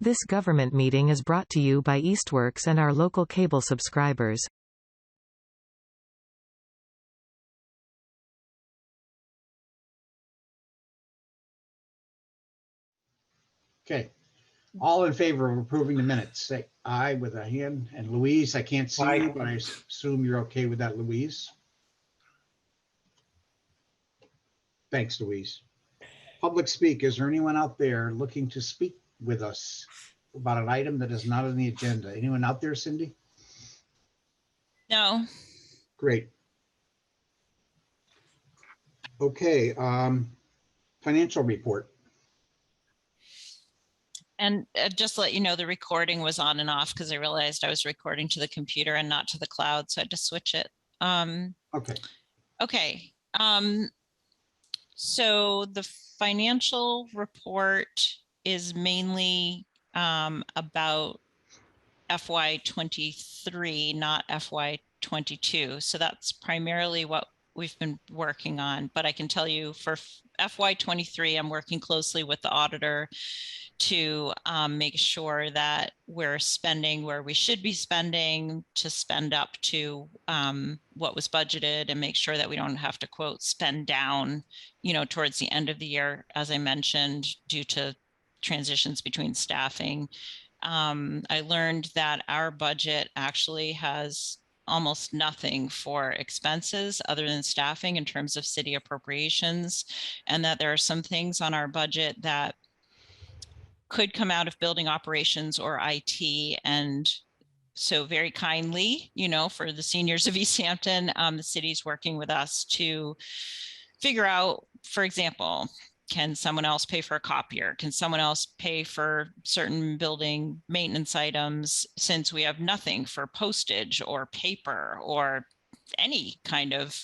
This government meeting is brought to you by Eastworks and our local cable subscribers. Okay. All in favor of approving the minutes, say aye with a hand. And Louise, I can't see you, but I assume you're okay with that, Louise. Thanks, Louise. Public speak. Is there anyone out there looking to speak with us about an item that is not on the agenda? Anyone out there, Cindy? No. Great. Okay. Financial report. And just to let you know, the recording was on and off because I realized I was recording to the computer and not to the cloud, so I had to switch it. Okay. Okay. So the financial report is mainly about FY23, not FY22. So that's primarily what we've been working on. But I can tell you for FY23, I'm working closely with the auditor to make sure that we're spending where we should be spending, to spend up to what was budgeted, and make sure that we don't have to, quote, spend down, towards the end of the year, as I mentioned, due to transitions between staffing. I learned that our budget actually has almost nothing for expenses other than staffing in terms of city appropriations, and that there are some things on our budget that could come out of building operations or IT. And so very kindly, for the seniors of Easthampton, the city's working with us to figure out, for example, can someone else pay for a copier? Can someone else pay for certain building maintenance items, since we have nothing for postage or paper or any kind of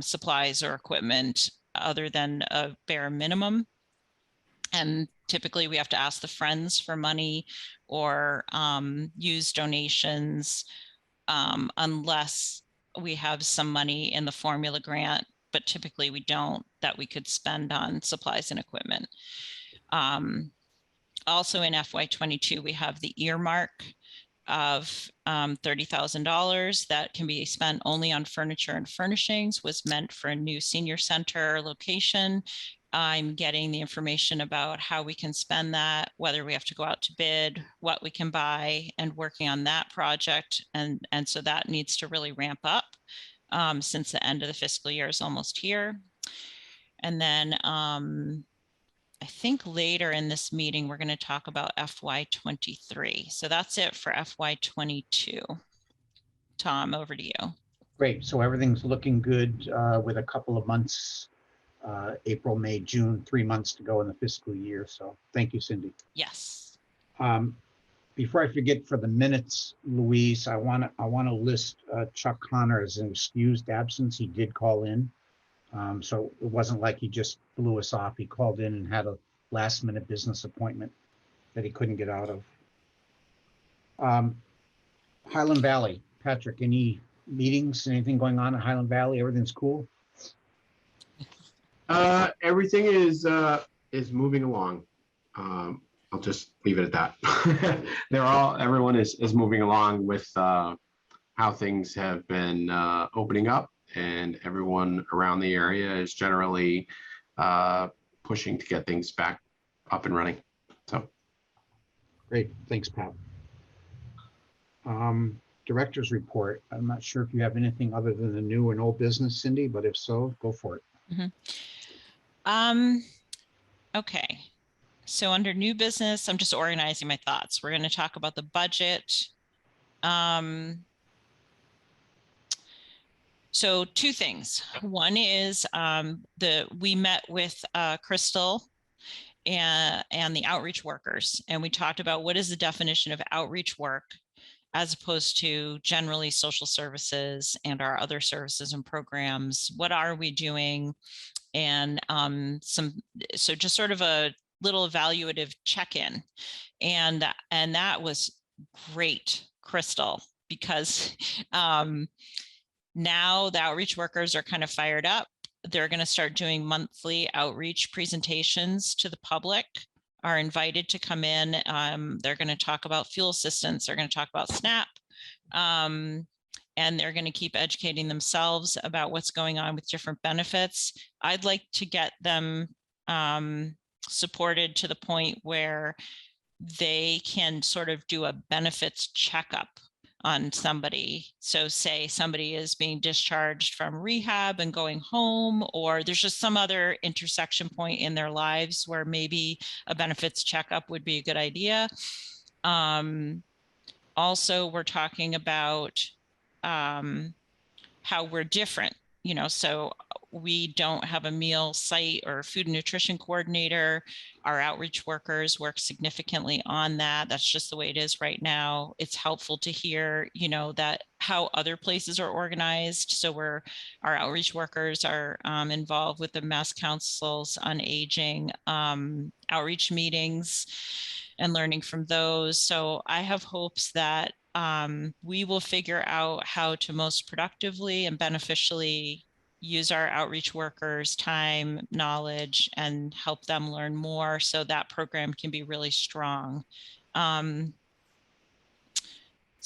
supplies or equipment other than a bare minimum? And typically we have to ask the friends for money or use donations unless we have some money in the formula grant, but typically we don't, that we could spend on supplies and equipment. Also in FY22, we have the earmark of $30,000 that can be spent only on furniture and furnishings, was meant for a new senior center location. I'm getting the information about how we can spend that, whether we have to go out to bid, what we can buy, and working on that project. And so that needs to really ramp up since the end of the fiscal year is almost here. And then I think later in this meeting, we're going to talk about FY23. So that's it for FY22. Tom, over to you. Great. So everything's looking good with a couple of months, April, May, June, 3 months to go in the fiscal year. So thank you, Cindy. Yes. Before I forget, for the minutes, Louise, I want to list Chuck Connor as an excused absence. He did call in. So it wasn't like he just blew us off. He called in and had a last minute business appointment that he couldn't get out of. Highland Valley, Patrick, any meetings, anything going on in Highland Valley? Everything's cool? Everything is moving along. I'll just leave it at that. Everyone is moving along with how things have been opening up, and everyone around the area is generally pushing to get things back up and running. So great, thanks, Pat. Director's report. I'm not sure if you have anything other than the new and old business, Cindy, but if so, go for it. Mm-hmm. Okay. So under new business, I'm just organizing my thoughts. We're going to talk about the budget. So two things. One is we met with Crystal and the outreach workers, and we talked about what is the definition of outreach work as opposed to generally social services and our other services and programs. What are we doing? And so just sort of a little evaluative check-in, and that was great, Crystal, because now the outreach workers are kind of fired up. They're going to start doing monthly outreach presentations to the public are invited to come in. They're going to talk about fuel assistance. They're going to talk about SNAP. And they're going to keep educating themselves about what's going on with different benefits. I'd like to get them supported to the point where they can sort of do a benefits checkup on somebody. So say somebody is being discharged from rehab and going home, or there's just some other intersection point in their lives where maybe a benefits checkup would be a good idea. Also, we're talking about how we're different, so we don't have a meal site or food and nutrition coordinator. Our outreach workers work significantly on that. That's just the way it is right now. It's helpful to hear, that how other places are organized. So our outreach workers are involved with the Mass Councils on Aging outreach meetings and learning from those. So I have hopes that we will figure out how to most productively and beneficially use our outreach workers' time, knowledge, and help them learn more so that program can be really strong. So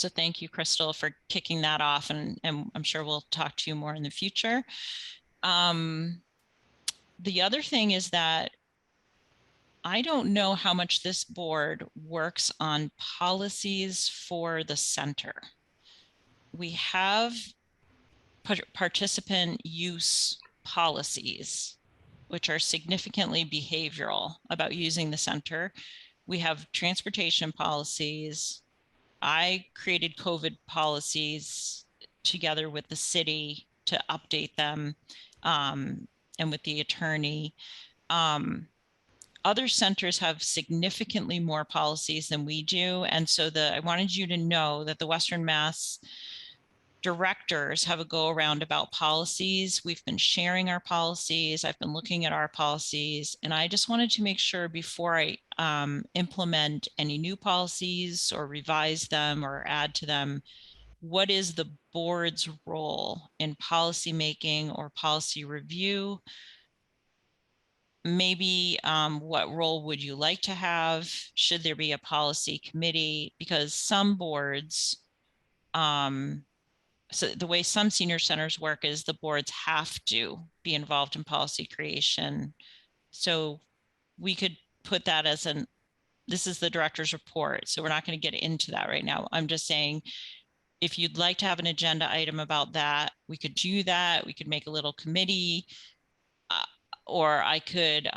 thank you, Crystal, for kicking that off, and I'm sure we'll talk to you more in the future. The other thing is that I don't know how much this board works on policies for the center. We have participant use policies, which are significantly behavioral about using the center. We have transportation policies. I created COVID policies together with the city to update them, and with the attorney. Other centers have significantly more policies than we do. And so I wanted you to know that the Western Mass directors have a go around about policies. We've been sharing our policies. I've been looking at our policies, and I just wanted to make sure before I implement any new policies or revise them or add to them, what is the board's role in policy making or policy review? Maybe what role would you like to have? Should there be a policy committee? Because some boards, so the way some senior centers work is the boards have to be involved in policy creation. So we could put that as this is the director's report. So we're not going to get into that right now. I'm just saying, if you'd like to have an agenda item about that, we could do that. We could make a little committee, or I could,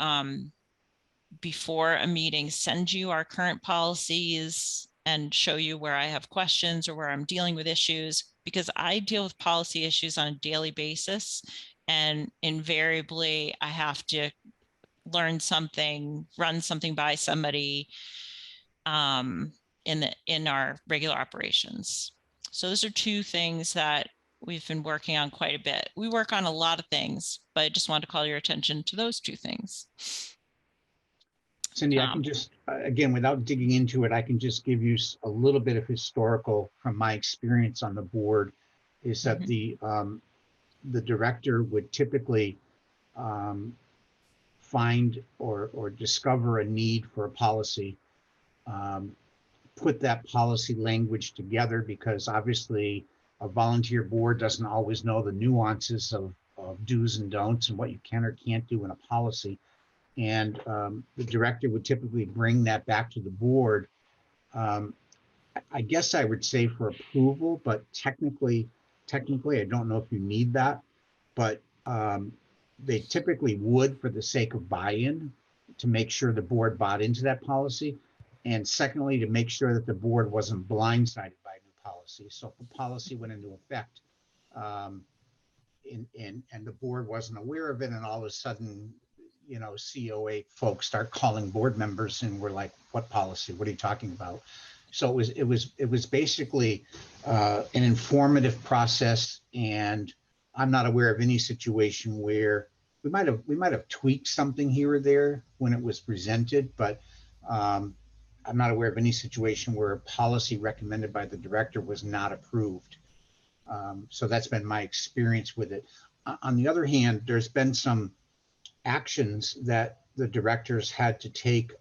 before a meeting, send you our current policies and show you where I have questions or where I'm dealing with issues, because I deal with policy issues on a daily basis. And invariably, I have to learn something, run something by somebody in our regular operations. So those are two things that we've been working on quite a bit. We work on a lot of things, but I just wanted to call your attention to those two things. Cindy, I can just, again, without digging into it, I can just give you a little bit of historical from my experience on the board, is that the director would typically find or discover a need for a policy, put that policy language together, because obviously a volunteer board doesn't always know the nuances of do's and don'ts and what you can or can't do in a policy. And the director would typically bring that back to the board. I guess I would say for approval, but technically, I don't know if you need that, but they typically would, for the sake of buy-in, to make sure the board bought into that policy. And secondly, to make sure that the board wasn't blindsided by a new policy. So if the policy went into effect and the board wasn't aware of it, and all of a sudden, COA folks start calling board members and we're like, what policy? What are you talking about? So it was basically an informative process, and I'm not aware of any situation where we might have tweaked something here or there when it was presented, but I'm not aware of any situation where a policy recommended by the director was not approved. So that's been my experience with it. On the other hand, there's been some actions that the directors had to take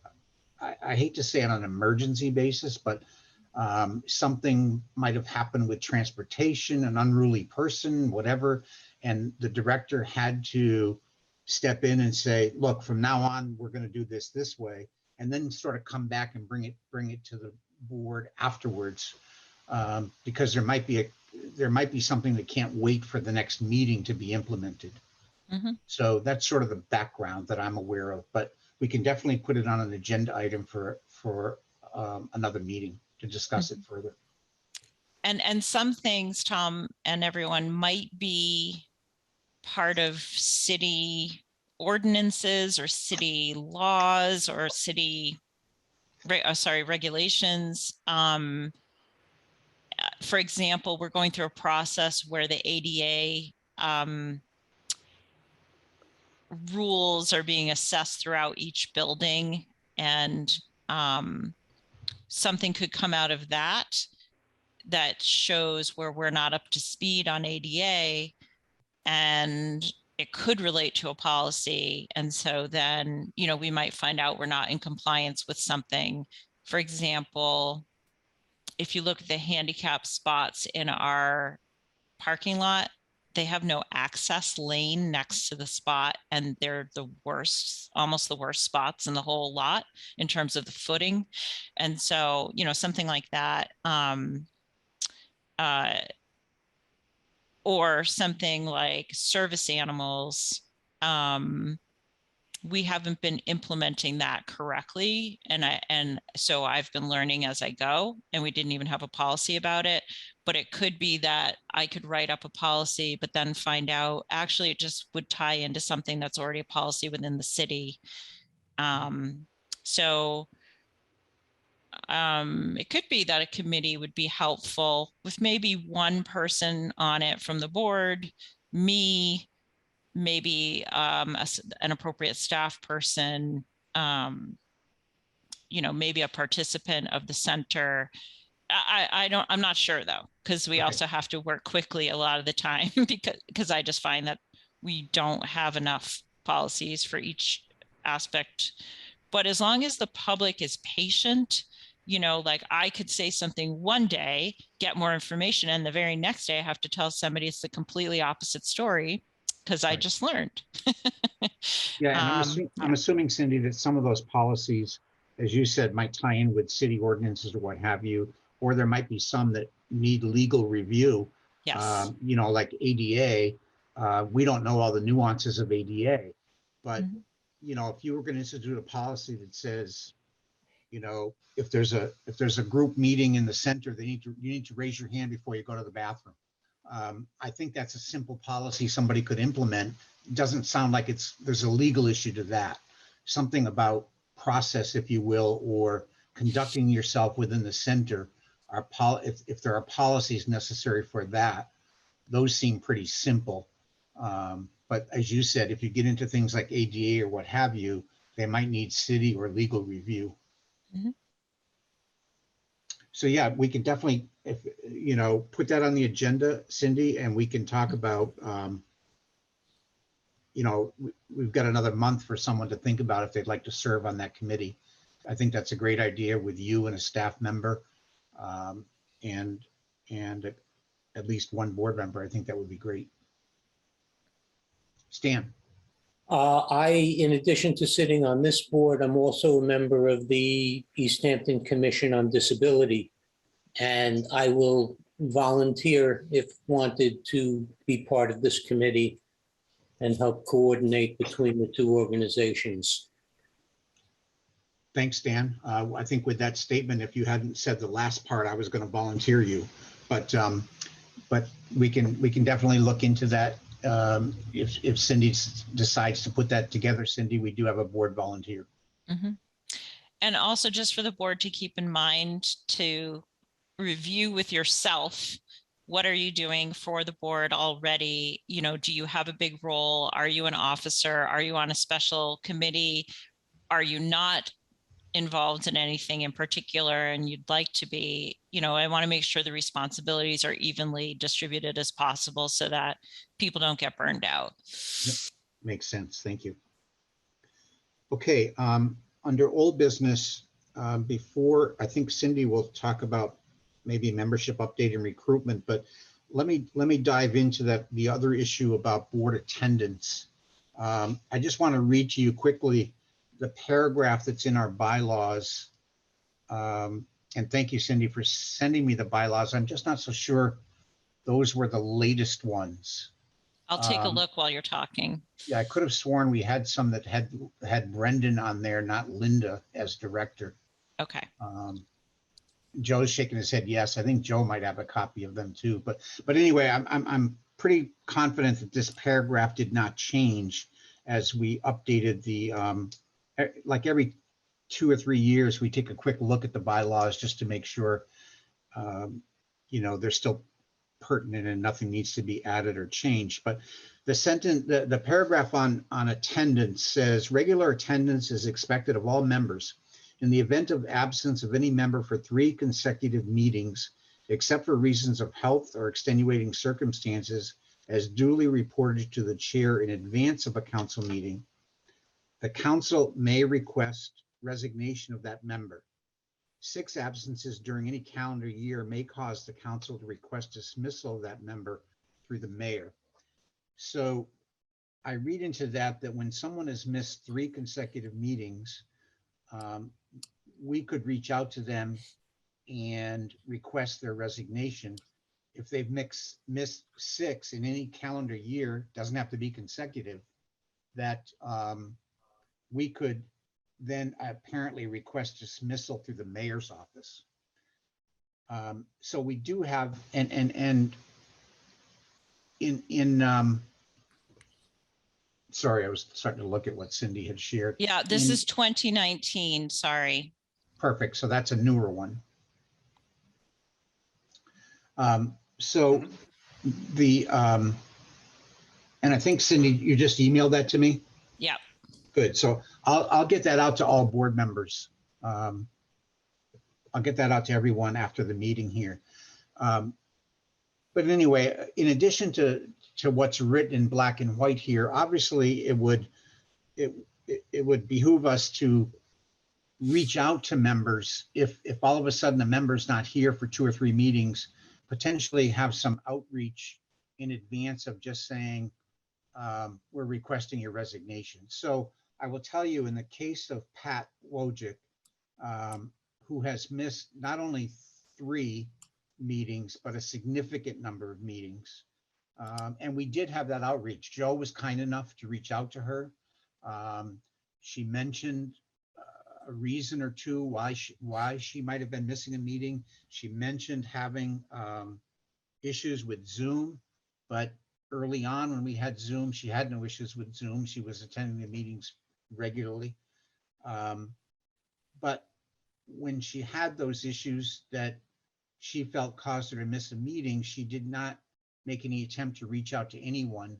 I hate to say on an emergency basis, but something might have happened with transportation, an unruly person, whatever, and the director had to step in and say, look, from now on, we're going to do this way, and then sort of come back and bring it to the board afterwards, because there might be something that can't wait for the next meeting to be implemented. Mhm. So that's sort of the background that I'm aware of, but we can definitely put it on an agenda item for another meeting to discuss it further. And some things, Tom and everyone, might be part of city ordinances or city laws or city regulations. For example, we're going through a process where the ADA rules are being assessed throughout each building, and something could come out of that shows where we're not up to speed on ADA, and it could relate to a policy. And so then, we might find out we're not in compliance with something. For example, if you look at the handicap spots in our parking lot, they have no access lane next to the spot, and they're the worst, almost the worst spots in the whole lot in terms of the footing. And so, something like that, or something like service animals, we haven't been implementing that correctly. And so I've been learning as I go, and we didn't even have a policy about it. But it could be that I could write up a policy, but then find out actually it just would tie into something that's already a policy within the city. So it could be that a committee would be helpful with maybe one person on it from the board, me, maybe an appropriate staff person, maybe a participant of the center. I'm not sure though, because we also have to work quickly a lot of the time because I just find that we don't have enough policies for each aspect. But as long as the public is patient, like I could say something one day, get more information, and the very next day I have to tell somebody it's the completely opposite story because I just learned. Yeah, and I'm assuming, Cindy, that some of those policies, as you said, might tie in with city ordinances or what have you, or there might be some that need legal review. Yes. Like ADA, we don't know all the nuances of ADA, but if you were going to institute a policy that says, if there's a group meeting in the center, you need to raise your hand before you go to the bathroom. I think that's a simple policy somebody could implement. It doesn't sound like there's a legal issue to that. Something about process, if you will, or conducting yourself within the center. If there are policies necessary for that, those seem pretty simple. But as you said, if you get into things like ADA or what have you, they might need city or legal review. So yeah, we can definitely, put that on the agenda, Cindy, and we can talk about, we've got another month for someone to think about if they'd like to serve on that committee. I think that's a great idea with you and a staff member, and at least one board member. I think that would be great. Stan. In addition to sitting on this board, I'm also a member of the Easthampton Commission on Disability, and I will volunteer if wanted to be part of this committee and help coordinate between the two organizations. Thanks, Dan. I think with that statement, if you hadn't said the last part, I was going to volunteer you, but we can definitely look into that. If Cindy decides to put that together, Cindy, we do have a board volunteer. And also just for the board to keep in mind to review with yourself, what are you doing for the board already? Do you have a big role? Are you an officer? Are you on a special committee? Are you not involved in anything in particular and you'd like to be? I want to make sure the responsibilities are evenly distributed as possible so that people don't get burned out. Yep. Makes sense. Thank you. Okay. Under old business, before, I think Cindy will talk about maybe membership update and recruitment, but let me dive into the other issue about board attendance. I just want to read to you quickly the paragraph that's in our bylaws. And thank you, Cindy, for sending me the bylaws. I'm just not so sure those were the latest ones. I'll take a look while you're talking. Yeah, I could have sworn we had some that had Brendan on there, not Linda as director. Okay. Joe's shaking his head yes. I think Joe might have a copy of them too. But anyway, I'm pretty confident that this paragraph did not change as we updated the like every 2 or 3 years we take a quick look at the bylaws just to make sure they're still pertinent and nothing needs to be added or changed. But the paragraph on attendance says regular attendance is expected of all members in the event of absence of any member for 3 consecutive meetings, except for reasons of health or extenuating circumstances, as duly reported to the chair in advance of a council meeting, the council may request resignation of that member. 6 absences during any calendar year may cause the council to request dismissal of that member through the mayor. So I read into that when someone has missed 3 consecutive meetings, we could reach out to them and request their resignation. If they've missed 6 in any calendar year, doesn't have to be consecutive, that we could then apparently request dismissal through the mayor's office. So we do have, sorry, I was starting to look at what Cindy had shared. Yeah, this is 2019, sorry. Perfect, so that's a newer one. So and I think Cindy, you just emailed that to me? Yeah. Good, so I'll get that out to all board members. I'll get that out to everyone after the meeting here. But anyway, in addition to what's written in black and white here, obviously it would behoove us to reach out to members if all of a sudden a member's not here for 2 or 3 meetings, potentially have some outreach in advance of just saying, we're requesting your resignation. So I will tell you, in the case of Pat Wojcik, who has missed not only 3 meetings, but a significant number of meetings. And we did have that outreach. Joe was kind enough to reach out to her. She mentioned a reason or two why she might have been missing a meeting. She mentioned having issues with Zoom, but early on when we had Zoom, she had no issues with Zoom. She was attending the meetings regularly. But when she had those issues that she felt caused her to miss a meeting, she did not make any attempt to reach out to anyone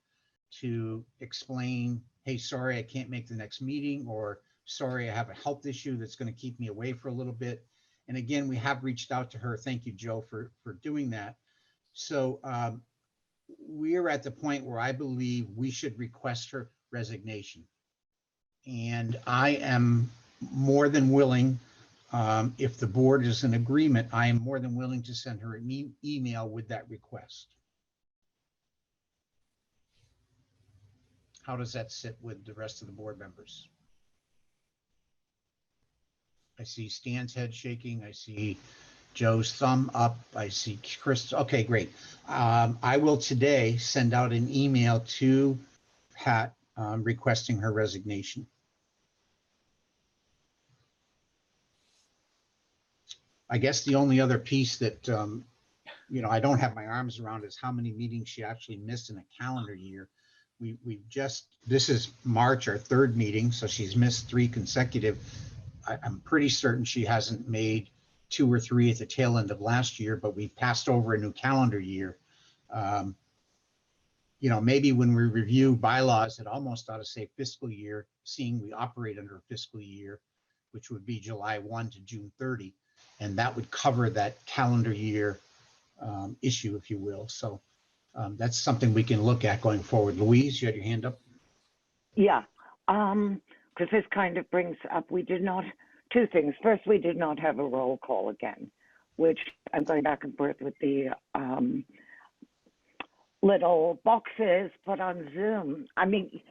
to explain, hey, sorry, I can't make the next meeting, or sorry, I have a health issue that's going to keep me away for a little bit. And again, we have reached out to her. Thank you, Joe, for doing that. So we're at the point where I believe we should request her resignation. And I am more than willing, if the board is in agreement, I am more than willing to send her an email with that request. How does that sit with the rest of the board members? I see Stan's head shaking. I see Joe's thumb up. I see Chris. Okay, great. I will today send out an email to Pat requesting her resignation. I guess the only other piece that I don't have my arms around is how many meetings she actually missed in a calendar year. This is March, our 3rd meeting, so she's missed 3 consecutive. I'm pretty certain she hasn't made 2 or 3 at the tail end of last year, but we've passed over a new calendar year. Maybe when we review bylaws, it almost ought to say fiscal year, seeing we operate under a fiscal year, which would be July 1 to June 30. And that would cover that calendar year issue, if you will. So that's something we can look at going forward. Louise, you had your hand up? Yeah, because this kind of brings up, we did not two things. First, we did not have a roll call again, which I'm going back and forth with the little boxes put on Zoom. I mean,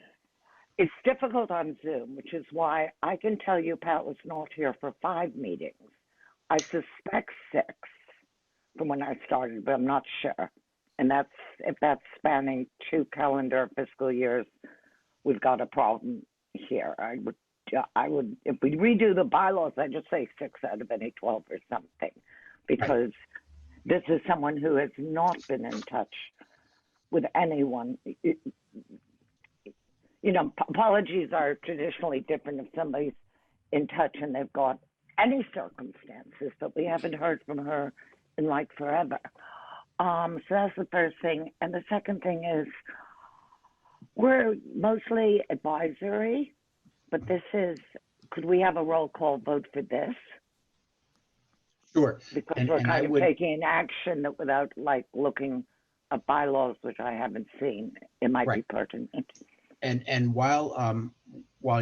it's difficult on Zoom, which is why I can tell you Pat was not here for 5 meetings. I suspect 6 from when I started, but I'm not sure. And that's, if that's spanning 2 calendar fiscal years, we've got a problem here. I would, if we redo the bylaws, I'd just say 6 out of any 12 or something, because this is someone who has not been in touch with anyone. You know, apologies are traditionally different if somebody's in touch and they've got any circumstances, but we haven't heard from her in like forever. So that's the first thing. And the second thing is, we're mostly advisory, but this is, could we have a roll call vote for this? Sure. Because we're kind of taking action that without like looking at bylaws, which I haven't seen, it might be pertinent. And while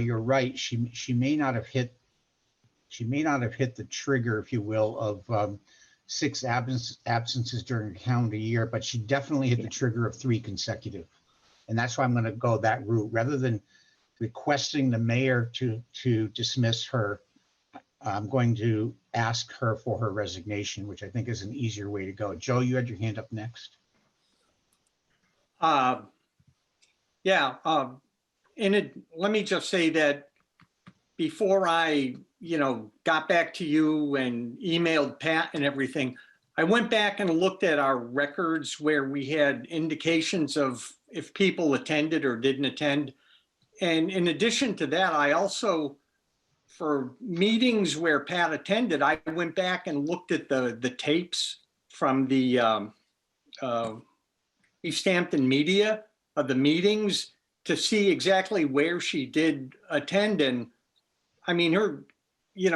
you're right, she may not have hit the trigger, if you will, of 6 absences during a calendar year, but she definitely hit the trigger of 3 consecutive. And that's why I'm going to go that route rather than requesting the mayor to dismiss her. I'm going to ask her for her resignation, which I think is an easier way to go. Joe, you had your hand up next. Let me just say that before I, got back to you and emailed Pat and everything, I went back and looked at our records where we had indications of if people attended or didn't attend. And in addition to that, I also, for meetings where Pat attended, I went back and looked at the tapes from the Easthampton media of the meetings to see exactly where she did attend. And I mean,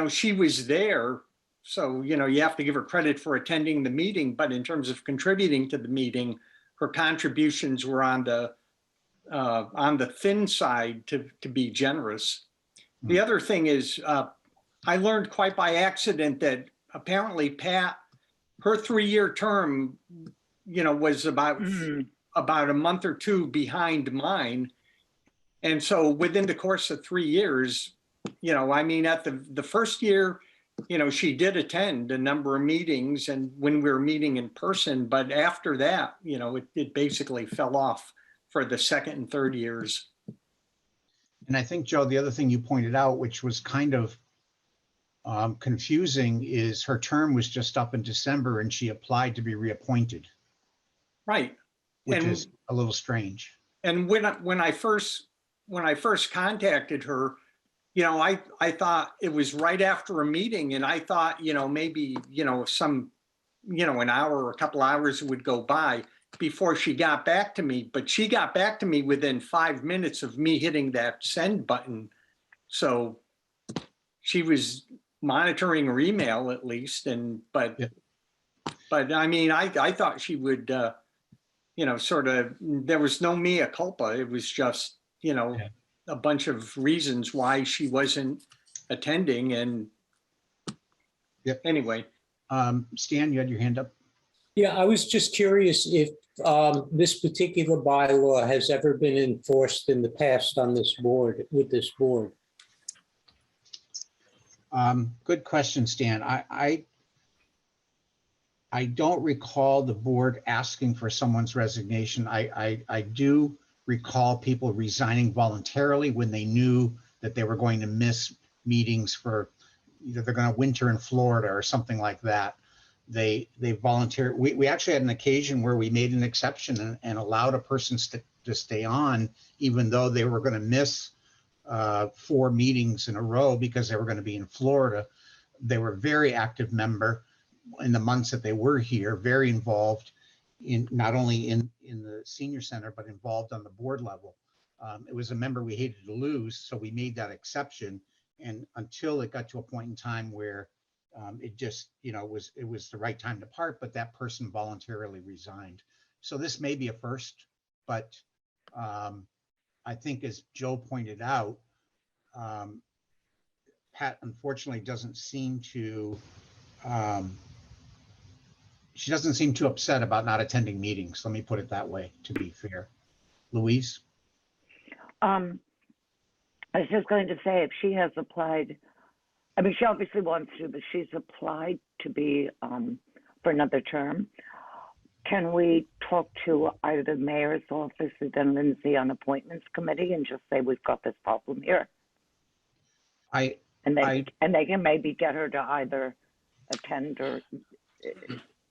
she was there. So, you have to give her credit for attending the meeting, but in terms of contributing to the meeting, her contributions were on the thin side, to be generous. The other thing is, I learned quite by accident that apparently Pat, her 3-year term, was about a month or 2 behind mine. And so within the course of 3 years, at the first year, she did attend a number of meetings and when we were meeting in person, but after that, it basically fell off for the second and third years. And I think, Joe, the other thing you pointed out, which was kind of confusing, is her term was just up in December and she applied to be reappointed. Right. Which is a little strange. And when I first contacted her, I thought it was right after a meeting and I thought, maybe, an hour or a couple hours would go by before she got back to me, but she got back to me within 5 minutes of me hitting that send button. So she was monitoring her email at least. But I mean, I thought she would, sort of, there was no mea culpa. It was just, a bunch of reasons why she wasn't attending. And anyway. Stan, you had your hand up. Yeah, I was just curious if this particular bylaw has ever been enforced in the past on this board, with this board. Good question, Stan. I don't recall the board asking for someone's resignation. I do recall people resigning voluntarily when they knew that they were going to miss meetings for either they're going to winter in Florida or something like that. They volunteered. We actually had an occasion where we made an exception and allowed a person to stay on, even though they were going to miss 4 meetings in a row because they were going to be in Florida. They were a very active member in the months that they were here, very involved in not only in the senior center, but involved on the board level. It was a member we hated to lose, so we made that exception. And until it got to a point in time where it just, it was the right time to part, but that person voluntarily resigned. So this may be a first, but I think as Joe pointed out, Pat unfortunately doesn't seem to, she doesn't seem too upset about not attending meetings. Let me put it that way, to be fair. Louise? I was just going to say, if she has applied, I mean, she obviously wants to, but she's applied to be for another term. Can we talk to either the mayor's office or then Lindsay on appointments committee and just say, we've got this problem here? And they can maybe get her to either attend or,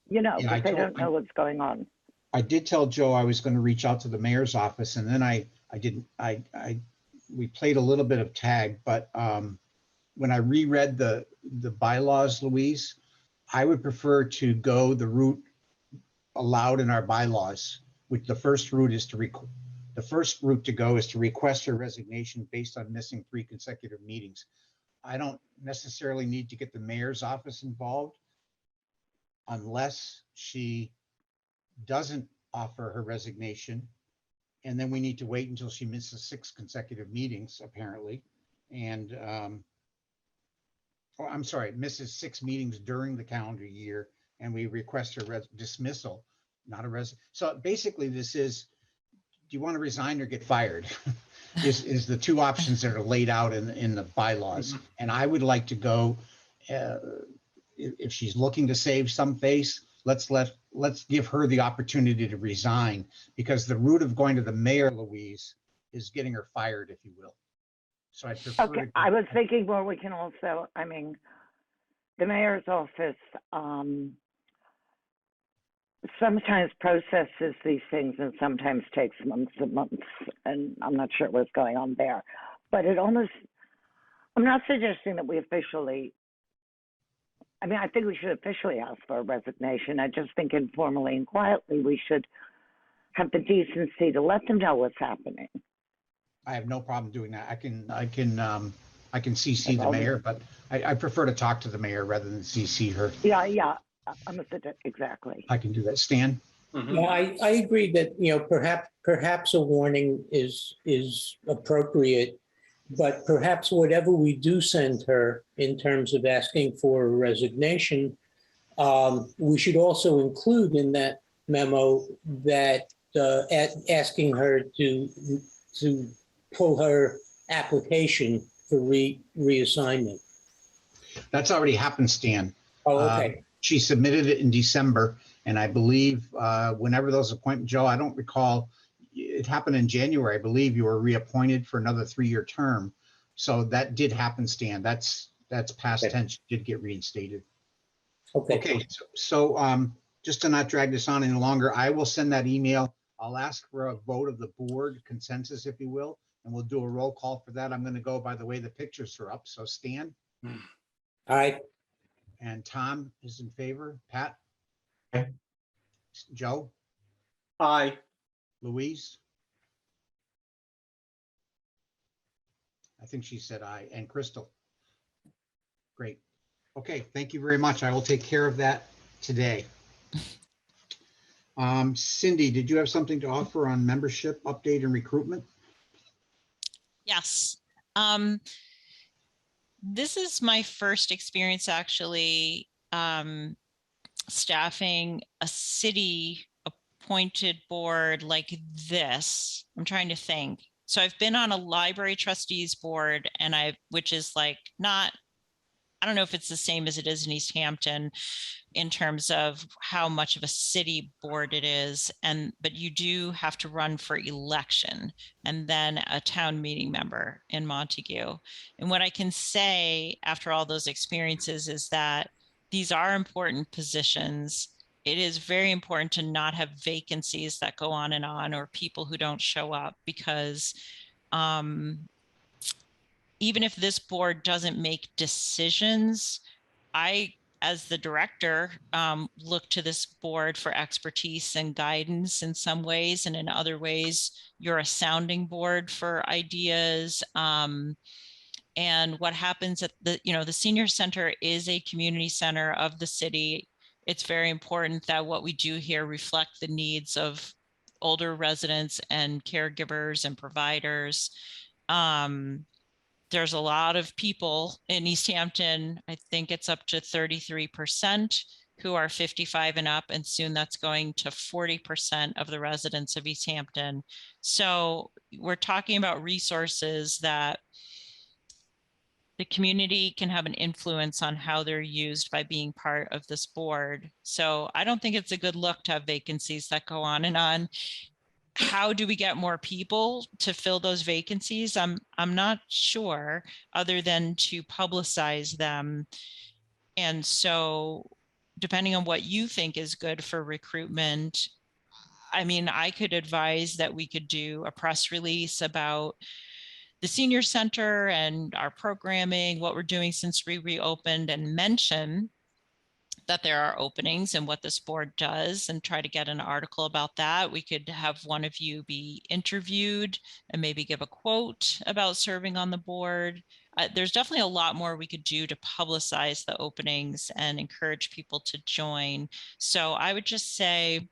you know, Yeah, because they don't know what's going on. I did tell Joe I was going to reach out to the mayor's office, and then we played a little bit of tag, but when I reread the bylaws, Louise, I would prefer to go the route allowed in our bylaws, which the first route to go is to request her resignation based on missing 3 consecutive meetings. I don't necessarily need to get the mayor's office involved unless she doesn't offer her resignation. And then we need to wait until she misses 6 consecutive meetings, apparently. And, I'm sorry, misses 6 meetings during the calendar year, and we request her dismissal, not a So basically this is, do you want to resign or get fired? is the 2 options that are laid out in the bylaws. Mm-hmm. And I would like to go, if she's looking to save some face, let's give her the opportunity to resign, because the route of going to the mayor, Louise, is getting her fired, if you will. So I prefer. Okay, I was thinking, well, we can also, I mean, the mayor's office sometimes processes these things and sometimes takes months and months, and I'm not sure what's going on there. But it almost, I'm not suggesting that we officially, I mean, I think we should officially ask for a resignation. I just think informally and quietly we should have the decency to let them know what's happening. I have no problem doing that. I can CC the mayor, but I prefer to talk to the mayor rather than CC her. Yeah, exactly. I can do that. Stan? Mm-hmm. Yeah, I agree that, you know, perhaps a warning is appropriate, but perhaps whatever we do send her in terms of asking for a resignation, we should also include in that memo that asking her to pull her application for reassignment. That's already happened, Stan. Oh, okay. She submitted it in December, and I believe whenever those appointments, Joe, I don't recall, it happened in January. I believe you were reappointed for another 3-year term. So that did happen, Stan. That's past tense. She did get reinstated. Okay. So just to not drag this on any longer, I will send that email. I'll ask for a vote of the board, consensus, if you will, and we'll do a roll call for that. I'm going to go by the way the pictures are up. So Stan? Aye. And Tom is in favor. Pat? Aye. Joe? Aye. Louise? I think she said aye. And Crystal? Great. Okay, thank you very much. I will take care of that today. Cindy, did you have something to offer on membership update and recruitment? Yes. This is my first experience actually staffing a city appointed board like this. I'm trying to think. So I've been on a library trustees board, and which is like not, I don't know if it's the same as it is in Easthampton in terms of how much of a city board it is. But you do have to run for election and then a town meeting member in Montague. And what I can say after all those experiences is that these are important positions. It is very important to not have vacancies that go on or people who don't show up, because even if this board doesn't make decisions, I, as the director, look to this board for expertise and guidance in some ways, and in other ways, you're a sounding board for ideas. And what happens at the senior center is a community center of the city. It's very important that what we do here reflect the needs of older residents and caregivers and providers. there's a lot of people in Easthampton. I think it's up to 33% who are 55 and up, and soon that's going to 40% of the residents of Easthampton. So we're talking about resources that the community can have an influence on how they're used by being part of this board. So I don't think it's a good look to have vacancies that go on and on. How do we get more people to fill those vacancies? I'm not sure, other than to publicize them. And so depending on what you think is good for recruitment, I mean, I could advise that we could do a press release about the senior center and our programming, what we're doing since we reopened, and mention that there are openings and what this board does, and try to get an article about that. We could have one of you be interviewed and maybe give a quote about serving on the board. There's definitely a lot more we could do to publicize the openings and encourage people to join. So I would just say,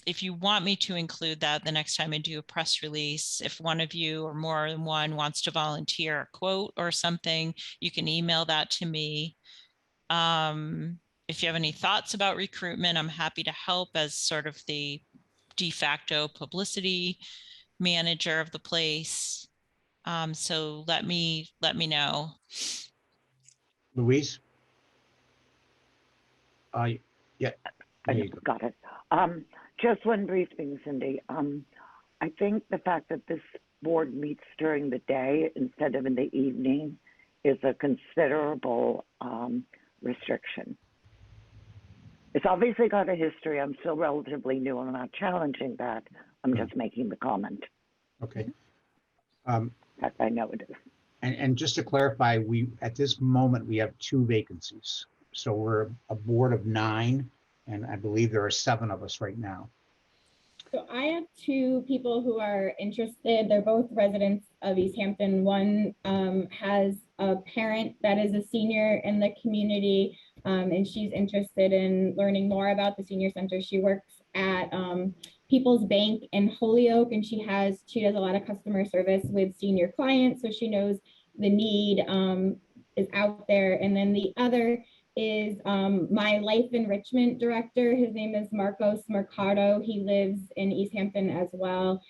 if you want me to include that the next time I do a press release, if one of you or more than one wants to volunteer a quote or something, you can email that to me. If you have any thoughts about recruitment, I'm happy to help as sort of the de facto publicity manager of the place. So let me know. Louise? Yeah. I There you go. got it. Just one brief thing, Cindy. I think the fact that this board meets during the day instead of in the evening is a considerable restriction. It's obviously got a history. I'm still relatively new. I'm not challenging that. I'm just making the comment. Okay. That I know it is. And just to clarify, at this moment, we have 2 vacancies. So we're a board of 9, and I believe there are 7 of us right now. So I have 2 people who are interested. They're both residents of Easthampton. One has a parent that is a senior in the community, and she's interested in learning more about the senior center. She works at People's Bank in Holyoke, and she does a lot of customer service with senior clients, so she knows the need is out there. And then the other is my life enrichment director. His name is Marcos Mercado. He lives in Easthampton as well.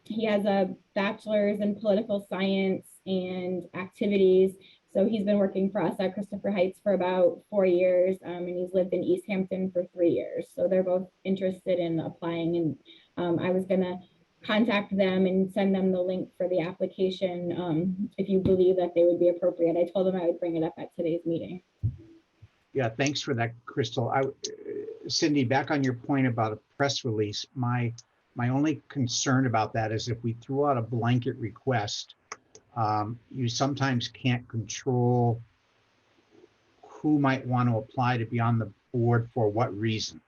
He has a bachelor's in political science and activities. So he's been working for us at Christopher Heights for about 4 years, and he's lived in Easthampton for 3 years. So they're both interested in applying, and I was gonna contact them and send them the link for the application if you believe that they would be appropriate. I told them I would bring it up at today's meeting. Yeah, thanks for that, Crystal. Cindy, back on your point about a press release, my only concern about that is if we threw out a blanket request, you sometimes can't control who might want to apply to be on the board for what reason.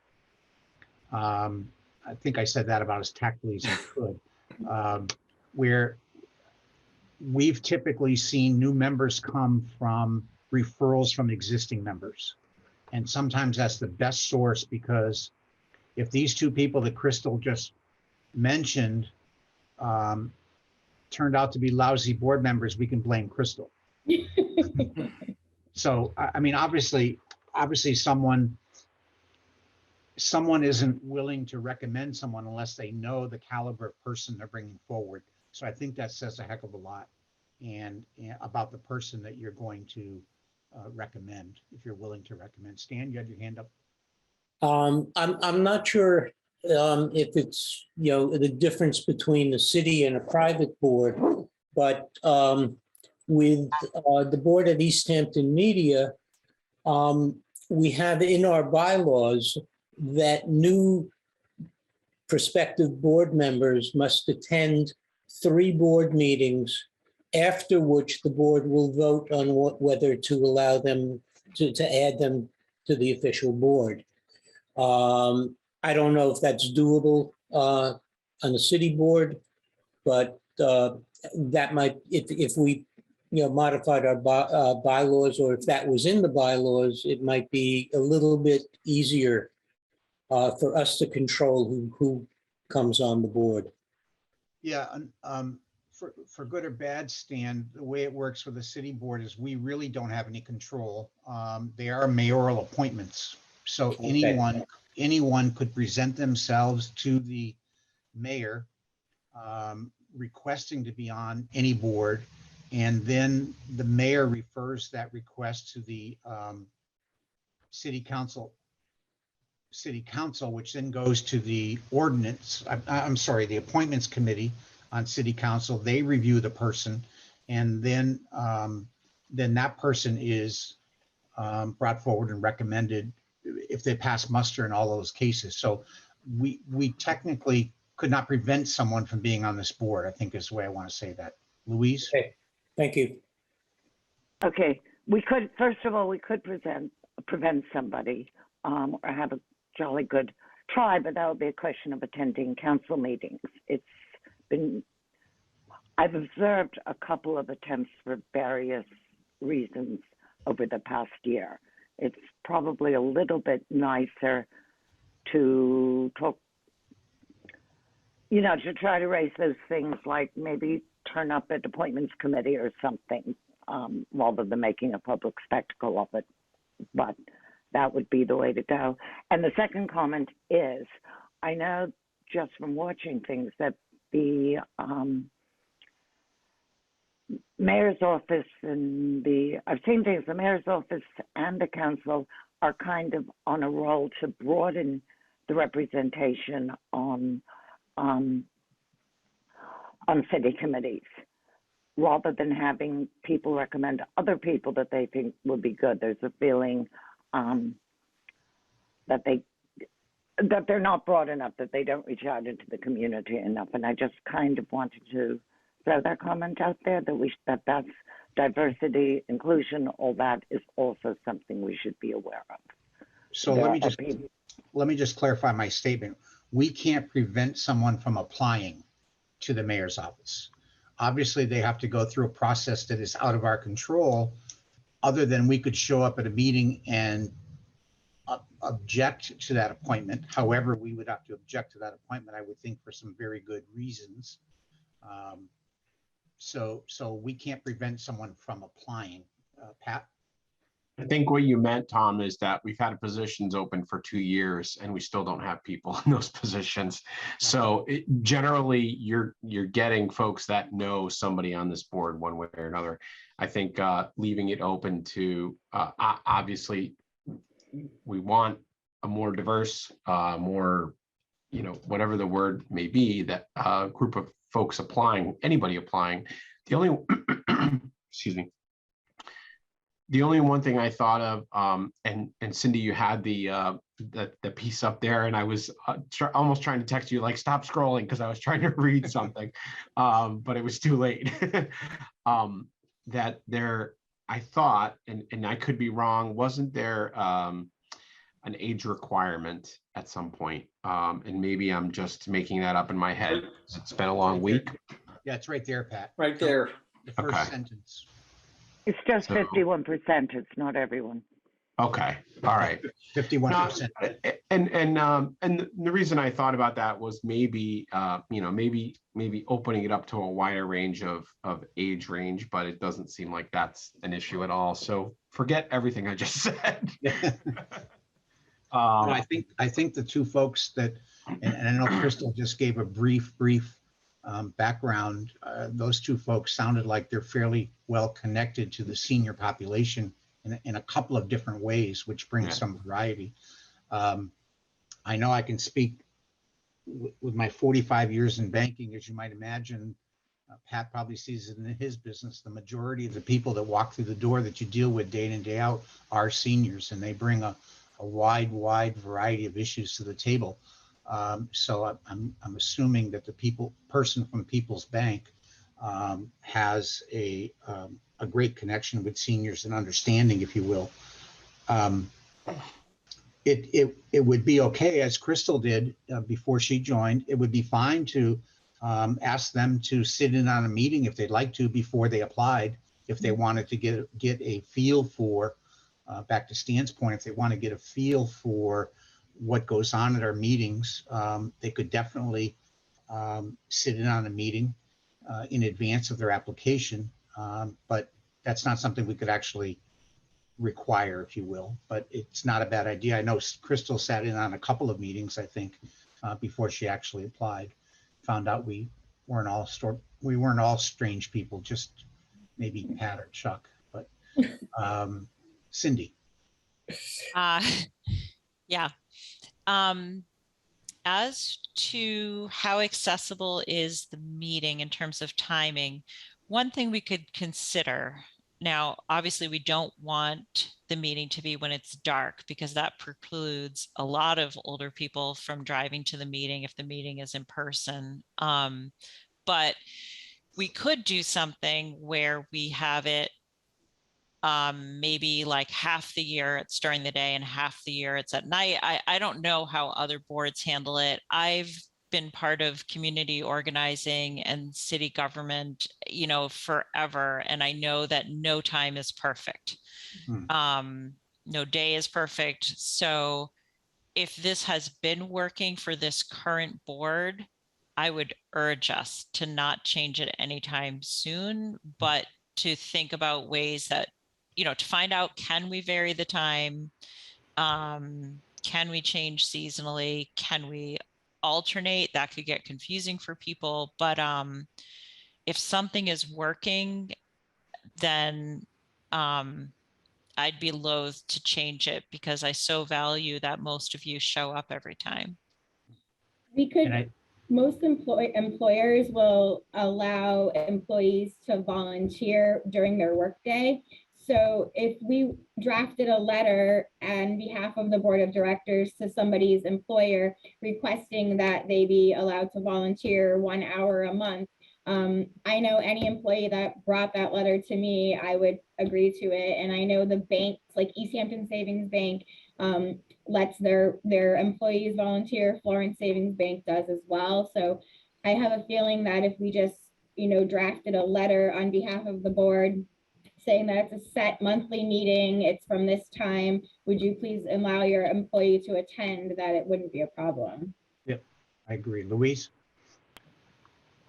I think I said that about as tactfully as I could. Where we've typically seen new members come from referrals from existing members. And sometimes that's the best source, because if these 2 people that Crystal just mentioned turned out to be lousy board members, we can blame Crystal. So, I mean, obviously someone isn't willing to recommend someone unless they know the caliber of person they're bringing forward. So I think that says a heck of a lot and about the person that you're going to recommend, if you're willing to recommend. Stan, you had your hand up. I'm not sure if it's, the difference between the city and a private board, but with the board at Easthampton Media, we have in our bylaws that new prospective board members must attend 3 board meetings, after which the board will vote on whether to allow them to add them to the official board. I don't know if that's doable on the city board, but that might, if we modified our bylaws, or if that was in the bylaws, it might be a little bit easier for us to control who comes on the board. Yeah, for good or bad, Stan, the way it works with the city board is we really don't have any control. They are mayoral appointments. So Okay. anyone could present themselves to the mayor, requesting to be on any board. And then the mayor refers that request to the city council, which then goes to the ordinance, I'm sorry, the appointments committee on city council. They review the person, and then that person is brought forward and recommended if they pass muster in all those cases. So we technically could not prevent someone from being on this board, I think is the way I want to say that. Louise? Okay, thank you. Okay, we could, first of all, we could prevent somebody or have a jolly good try, but that would be a question of attending council meetings. I've observed a couple of attempts for various reasons over the past year. It's probably a little bit nicer to talk, to try to raise those things, like maybe turn up at appointments committee or something, rather than making a public spectacle of it. But that would be the way to go. And the second comment is, I know just from watching things that the mayor's office and I've seen things, the mayor's office and the council are kind of on a roll to broaden the representation on city committees, rather than having people recommend other people that they think would be good. There's a feeling that they're not broad enough, that they don't reach out into the community enough. And I just kind of wanted to throw that comment out there, that that's diversity, inclusion, all that is also something we should be aware of. So let me just clarify my statement. We can't prevent someone from applying to the mayor's office. Obviously, they have to go through a process that is out of our control, other than we could show up at a meeting and object to that appointment. However, we would have to object to that appointment, I would think, for some very good reasons. So we can't prevent someone from applying. Pat? I think what you meant, Tom, is that we've had positions open for 2 years and we still don't have people in those positions. So generally, you're getting folks that know somebody on this board one way or another. I think leaving it open to, obviously, we want a more diverse, more, whatever the word may be, that group of folks applying, anybody applying. The only, excuse me. The only one thing I thought of, and Cindy, you had the piece up there, and I was almost trying to text you, like, stop scrolling, because I was trying to read something, but it was too late. That there, I thought, and I could be wrong, wasn't there an age requirement at some point? And maybe I'm just making that up in my head. It's been a long week. Yeah, it's right there, Pat. Right there. The first sentence. It's just 51%. It's not everyone. Okay. All right. 51%. And the reason I thought about that was maybe maybe opening it up to a wider range of age range, but it doesn't seem like that's an issue at all. So forget everything I just said. I think the two folks that, and I know Crystal just gave a brief background. Those two folks sounded like they're fairly well connected to the senior population in a couple of different ways, which brings some variety. I know I can speak with my 45 years in banking, as you might imagine. Pat probably sees it in his business. The majority of the people that walk through the door that you deal with day in and day out are seniors, and they bring a wide variety of issues to the table. So I'm assuming that the person from People's Bank has a great connection with seniors and understanding, if you will. It would be okay, as Crystal did before she joined. It would be fine to ask them to sit in on a meeting if they'd like to before they applied, if they wanted to get a feel for, back to Stan's point, if they want to get a feel for what goes on at our meetings, they could definitely sit in on a meeting. in advance of their application. But that's not something we could actually require, if you will, but it's not a bad idea. I know Crystal sat in on a couple of meetings, I think, before she actually applied. Found out we weren't all strange people, just maybe Pat or Chuck, but Cindy. Yeah. As to how accessible is the meeting in terms of timing, one thing we could consider. Now, obviously, we don't want the meeting to be when it's dark because that precludes a lot of older people from driving to the meeting if the meeting is in person. But we could do something where we have it maybe like half the year it's during the day and half the year it's at night. I don't know how other boards handle it. I've been part of community organizing and city government, forever. And I know that no time is perfect. No day is perfect. So if this has been working for this current board, I would urge us to not change it anytime soon, but to think about ways that, to find out, can we vary the time? Can we change seasonally? Can we alternate? That could get confusing for people, but if something is working, then I'd be loath to change it because I so value that most of you show up every time. We could, most employers will allow employees to volunteer during their workday. So if we drafted a letter on behalf of the board of directors to somebody's employer requesting that they be allowed to volunteer 1 hour a month, I know any employee that brought that letter to me, I would agree to it. And I know the banks like Easthampton Savings Bank lets their employees volunteer. Florence Savings Bank does as well. So I have a feeling that if we just, drafted a letter on behalf of the board saying that it's a set monthly meeting, it's from this time, would you please allow your employee to attend, that it wouldn't be a problem. Yep, I agree. Louise?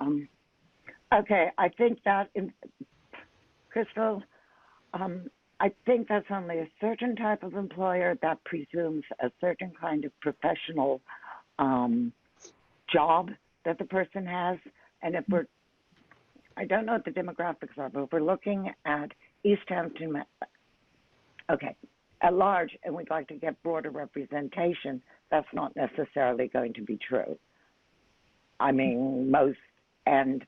Okay, I think that, Crystal, I think that's only a certain type of employer that presumes a certain kind of professional job that the person has. And if I don't know what the demographics are, but if we're looking at Easthampton, okay, at large, and we'd like to get broader representation, that's not necessarily going to be true. I mean, and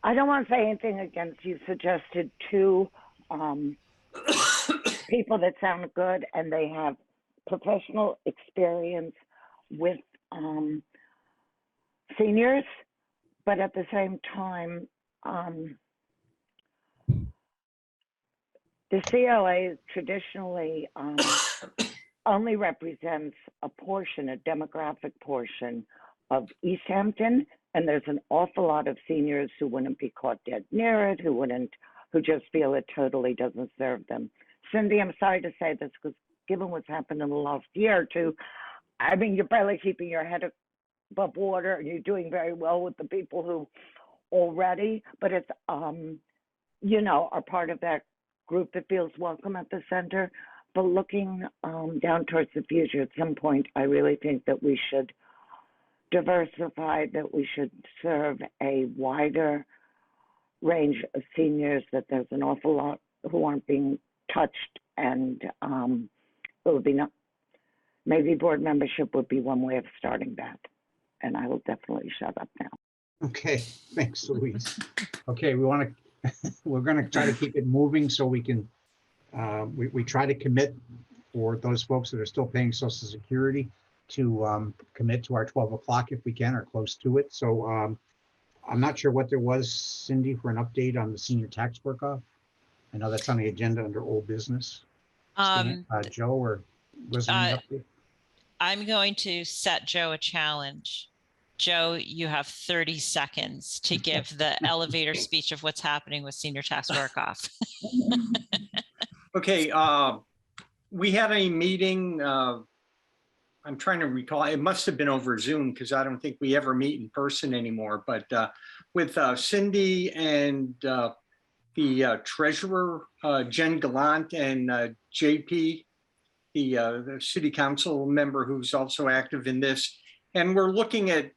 I don't want to say anything against, you suggested two people that sound good and they have professional experience with seniors, but at the same time, the COA traditionally only represents a demographic portion of Easthampton, and there's an awful lot of seniors who wouldn't be caught dead near it, who just feel it totally doesn't serve them. Cindy, I'm sorry to say this, because given what's happened in the last year or two, I mean, you're barely keeping your head above water, and you're doing very well with the people who already, but it's, are part of that group that feels welcome at the center. But looking down towards the future, at some point, I really think that we should diversify, that we should serve a wider range of seniors, that there's an awful lot who aren't being touched, and it would be maybe board membership would be one way of starting that. And I will definitely shut up now. Okay, thanks, Louise. Okay, we're going to try to keep it moving so we can, we try to commit for those folks that are still paying Social Security to commit to our 12 o'clock if we can, or close to it. So I'm not sure what there was, Cindy, for an update on the senior tax work-off. I know that's on the agenda under old business. Joe, or was there an update? I'm going to set Joe a challenge. Joe, you have 30 seconds to give the elevator speech of what's happening with senior tax work-off. Okay, we had a meeting I'm trying to recall, it must have been over Zoom because I don't think we ever meet in person anymore, but with Cindy and the treasurer, Jen Gallant, and JP, the city council member who's also active in this. And we're looking at,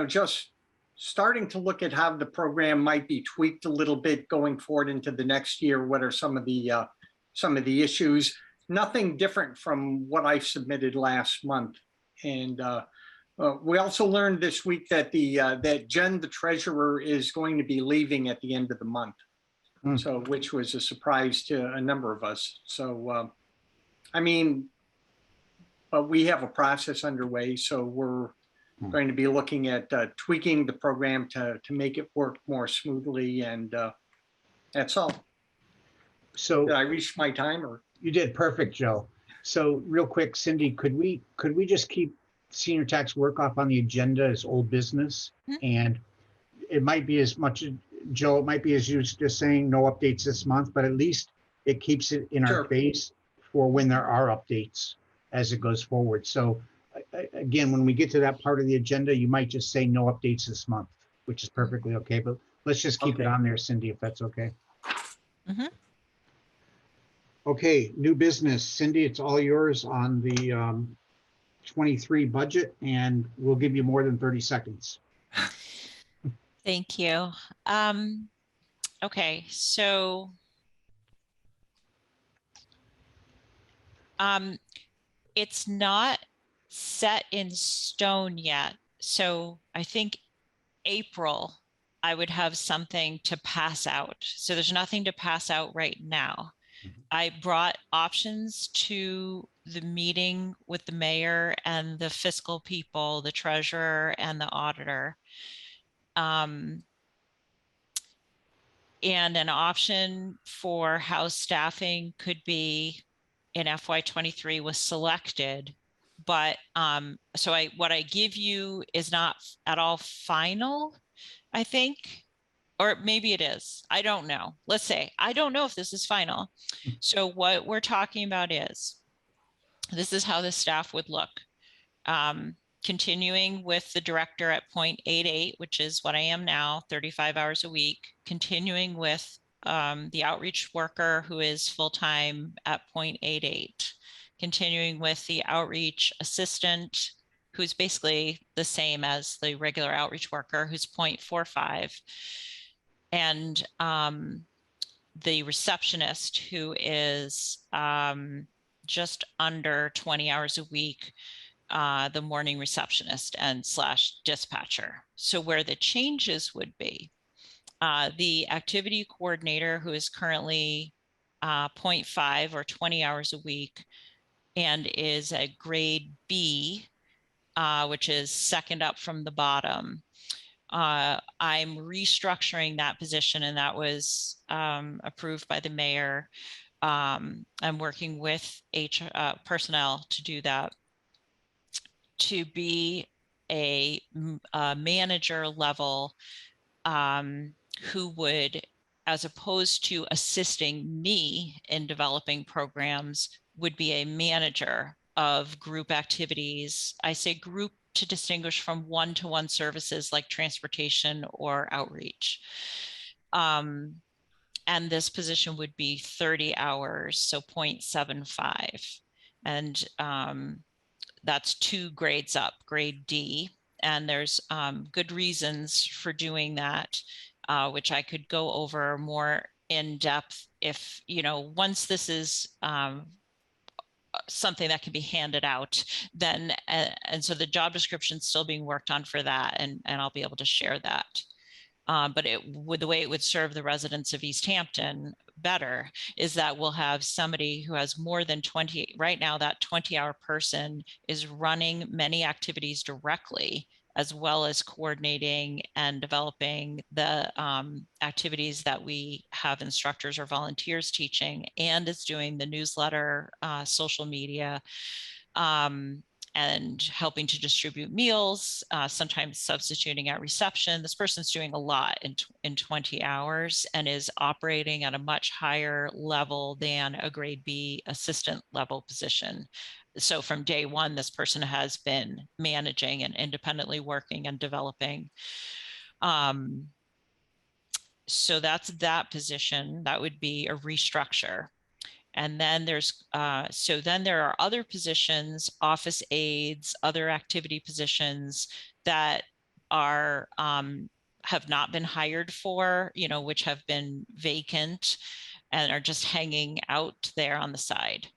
just starting to look at how the program might be tweaked a little bit going forward into the next year. What are some of the issues? Nothing different from what I submitted last month. And we also learned this week that that Jen, the treasurer, is going to be leaving at the end of the month. So, which was a surprise to a number of us. So, but we have a process underway. So we're going to be looking at tweaking the program to make it work more smoothly. And that's all. So did I reach my time or? You did perfect, Joe. So real quick, Cindy, could we just keep senior tax work off on the agenda as old business? And it might be as much, Joe, it might be as you just saying no updates this month, but at least it keeps it in our face for when there are updates as it goes forward. So again, when we get to that part of the agenda, you might just say no updates this month, which is perfectly okay. But let's just keep it on there, Cindy, if that's okay. Okay, new business. Cindy, it's all yours on the 23 budget, and we'll give you more than 30 seconds. Thank you. Okay, so it's not set in stone yet. So I think April, I would have something to pass out. So there's nothing to pass out right now. I brought options to the meeting with the mayor and the fiscal people, the treasurer and the auditor. And an option for how staffing could be in FY23 was selected. But so what I give you is not at all final, I think. Or maybe it is. I don't know. Let's say, I don't know if this is final. So what we're talking about is, this is how the staff would look. Continuing with the director at 0.88, which is what I am now, 35 hours a week. Continuing with the outreach worker who is full-time at 0.88. Continuing with the outreach assistant, who's basically the same as the regular outreach worker, who's 0.45. And the receptionist, who is just under 20 hours a week, the morning receptionist and / dispatcher. So where the changes would be, the activity coordinator, who is currently 0.5 or 20 hours a week and is a grade B, which is second up from the bottom. I'm restructuring that position, and that was approved by the mayor. I'm working with personnel to do that, to be a manager level, who would, as opposed to assisting me in developing programs, would be a manager of group activities. I say group to distinguish from one-to-one services like transportation or outreach. And this position would be 30 hours, so 0.75. And that's 2 grades up, grade D. And there's good reasons for doing that, which I could go over more in depth if, once this is something that can be handed out, then, and so the job description is still being worked on for that, and I'll be able to share that. But the way it would serve the residents of Easthampton better is that we'll have somebody who has more than 20, right now that 20-hour person is running many activities directly, as well as coordinating and developing the activities that we have instructors or volunteers teaching, and is doing the newsletter, social media, and helping to distribute meals, sometimes substituting at reception. This person's doing a lot in 20 hours and is operating at a much higher level than a grade B assistant level position. So from day one, this person has been managing and independently working and developing. So that's that position. That would be a restructure. And then there's, so then there are other positions, office aides, other activity positions that are, have not been hired for, you know, which have been vacant and are just hanging out there on the side.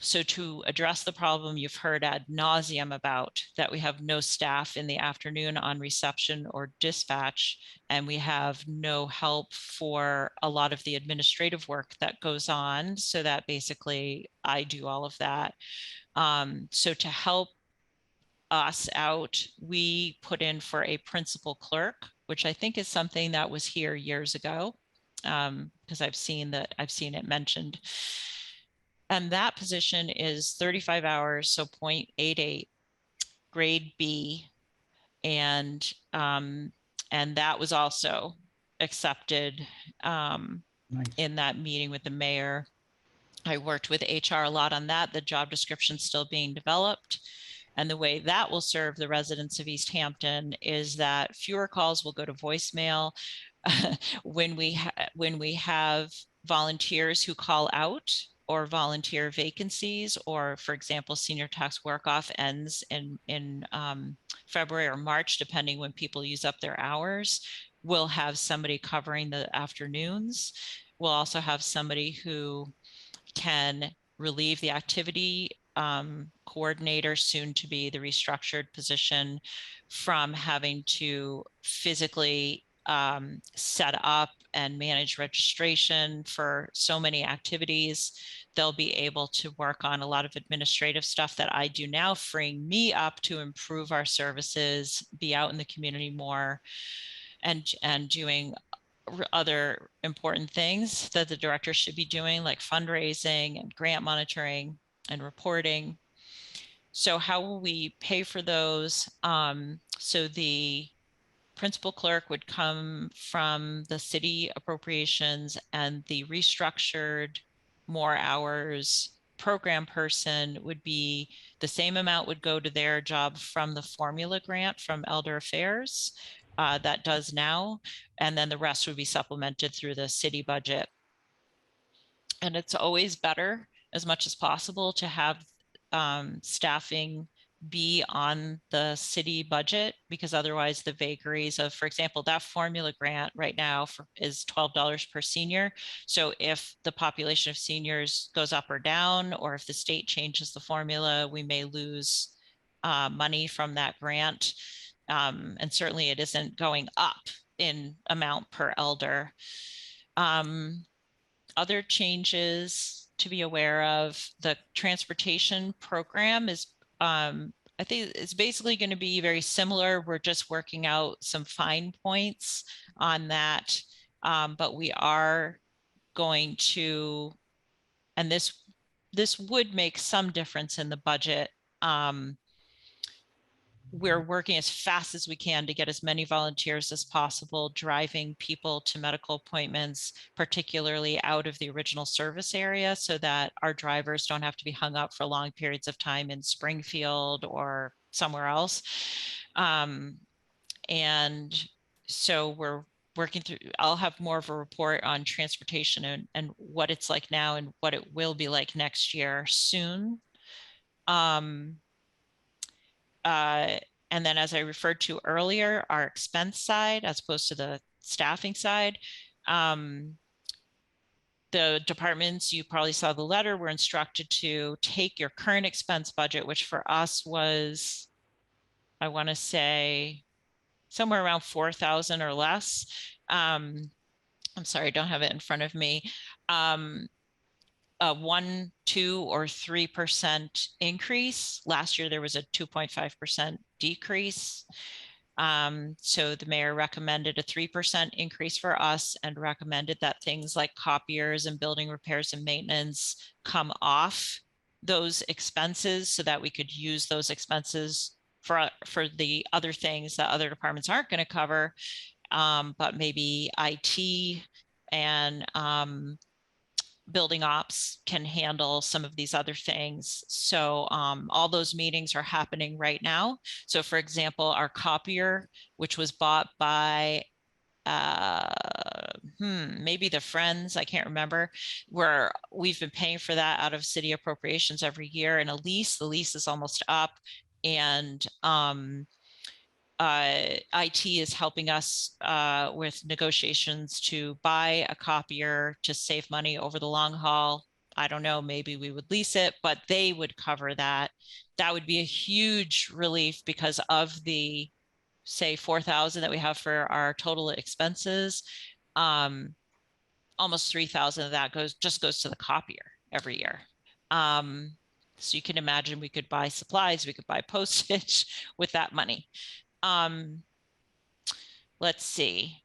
So to address the problem you've heard ad nauseum about, that we have no staff in the afternoon on reception or dispatch, and we have no help for a lot of the administrative work that goes on, so that basically I do all of that. So to help us out, we put in for a principal clerk, which I think is something that was here years ago, because I've seen it mentioned. And that position is 35 hours, so 0.88, grade B. And that was also accepted Nice. in that meeting with the mayor. I worked with HR a lot on that. The job description still being developed. And the way that will serve the residents of Easthampton is that fewer calls will go to voicemail when we have volunteers who call out, or volunteer vacancies, or for example, senior tax work off ends in February or March, depending when people use up their hours. We'll have somebody covering the afternoons. We'll also have somebody who can relieve the activity coordinator, soon to be the restructured position, from having to physically set up and manage registration for so many activities. They'll be able to work on a lot of administrative stuff that I do now, freeing me up to improve our services, be out in the community more, and doing other important things that the director should be doing, like fundraising and grant monitoring and reporting. So how will we pay for those? So the principal clerk would come from the city appropriations, and the restructured more hours program person would be the same amount would go to their job from the formula grant from Elder Affairs that does now, and then the rest would be supplemented through the city budget. And it's always better, as much as possible, to have staffing be on the city budget, because otherwise the vagaries of, for example, that formula grant right now is $12 per senior. So if the population of seniors goes up or down, or if the state changes the formula, we may lose money from that grant. And certainly it isn't going up in amount per elder. Other changes to be aware of: the transportation program is, I think it's basically going to be very similar. We're just working out some fine points on that. But we are going to, and this would make some difference in the budget. We're working as fast as we can to get as many volunteers as possible, driving people to medical appointments, particularly out of the original service area, so that our drivers don't have to be hung up for long periods of time in Springfield or somewhere else. And so we're working through, I'll have more of a report on transportation and what it's like now and what it will be like next year soon. And then, as I referred to earlier, our expense side, as opposed to the staffing side, the departments, you probably saw the letter, were instructed to take your current expense budget, which for us was, I want to say, somewhere around 4,000 or less. I'm sorry, I don't have it in front of me. 1%, 2%, or 3% increase. Last year, there was a 2.5% decrease. So the mayor recommended a 3% increase for us, and recommended that things like copiers and building repairs and maintenance come off those expenses so that we could use those expenses for the other things that other departments aren't going to cover, but maybe IT and building ops can handle some of these other things. So all those meetings are happening right now. So for example, our copier, which was bought by maybe the Friends, I can't remember, where we've been paying for that out of city appropriations every year, and the lease is almost up, and IT is helping us with negotiations to buy a copier to save money over the long haul. I don't know, maybe we would lease it, but they would cover that. That would be a huge relief because of the, say, 4,000 that we have for our total expenses. Almost 3,000 of that just goes to the copier every year. So you can imagine we could buy supplies, we could buy postage with that money. Let's see.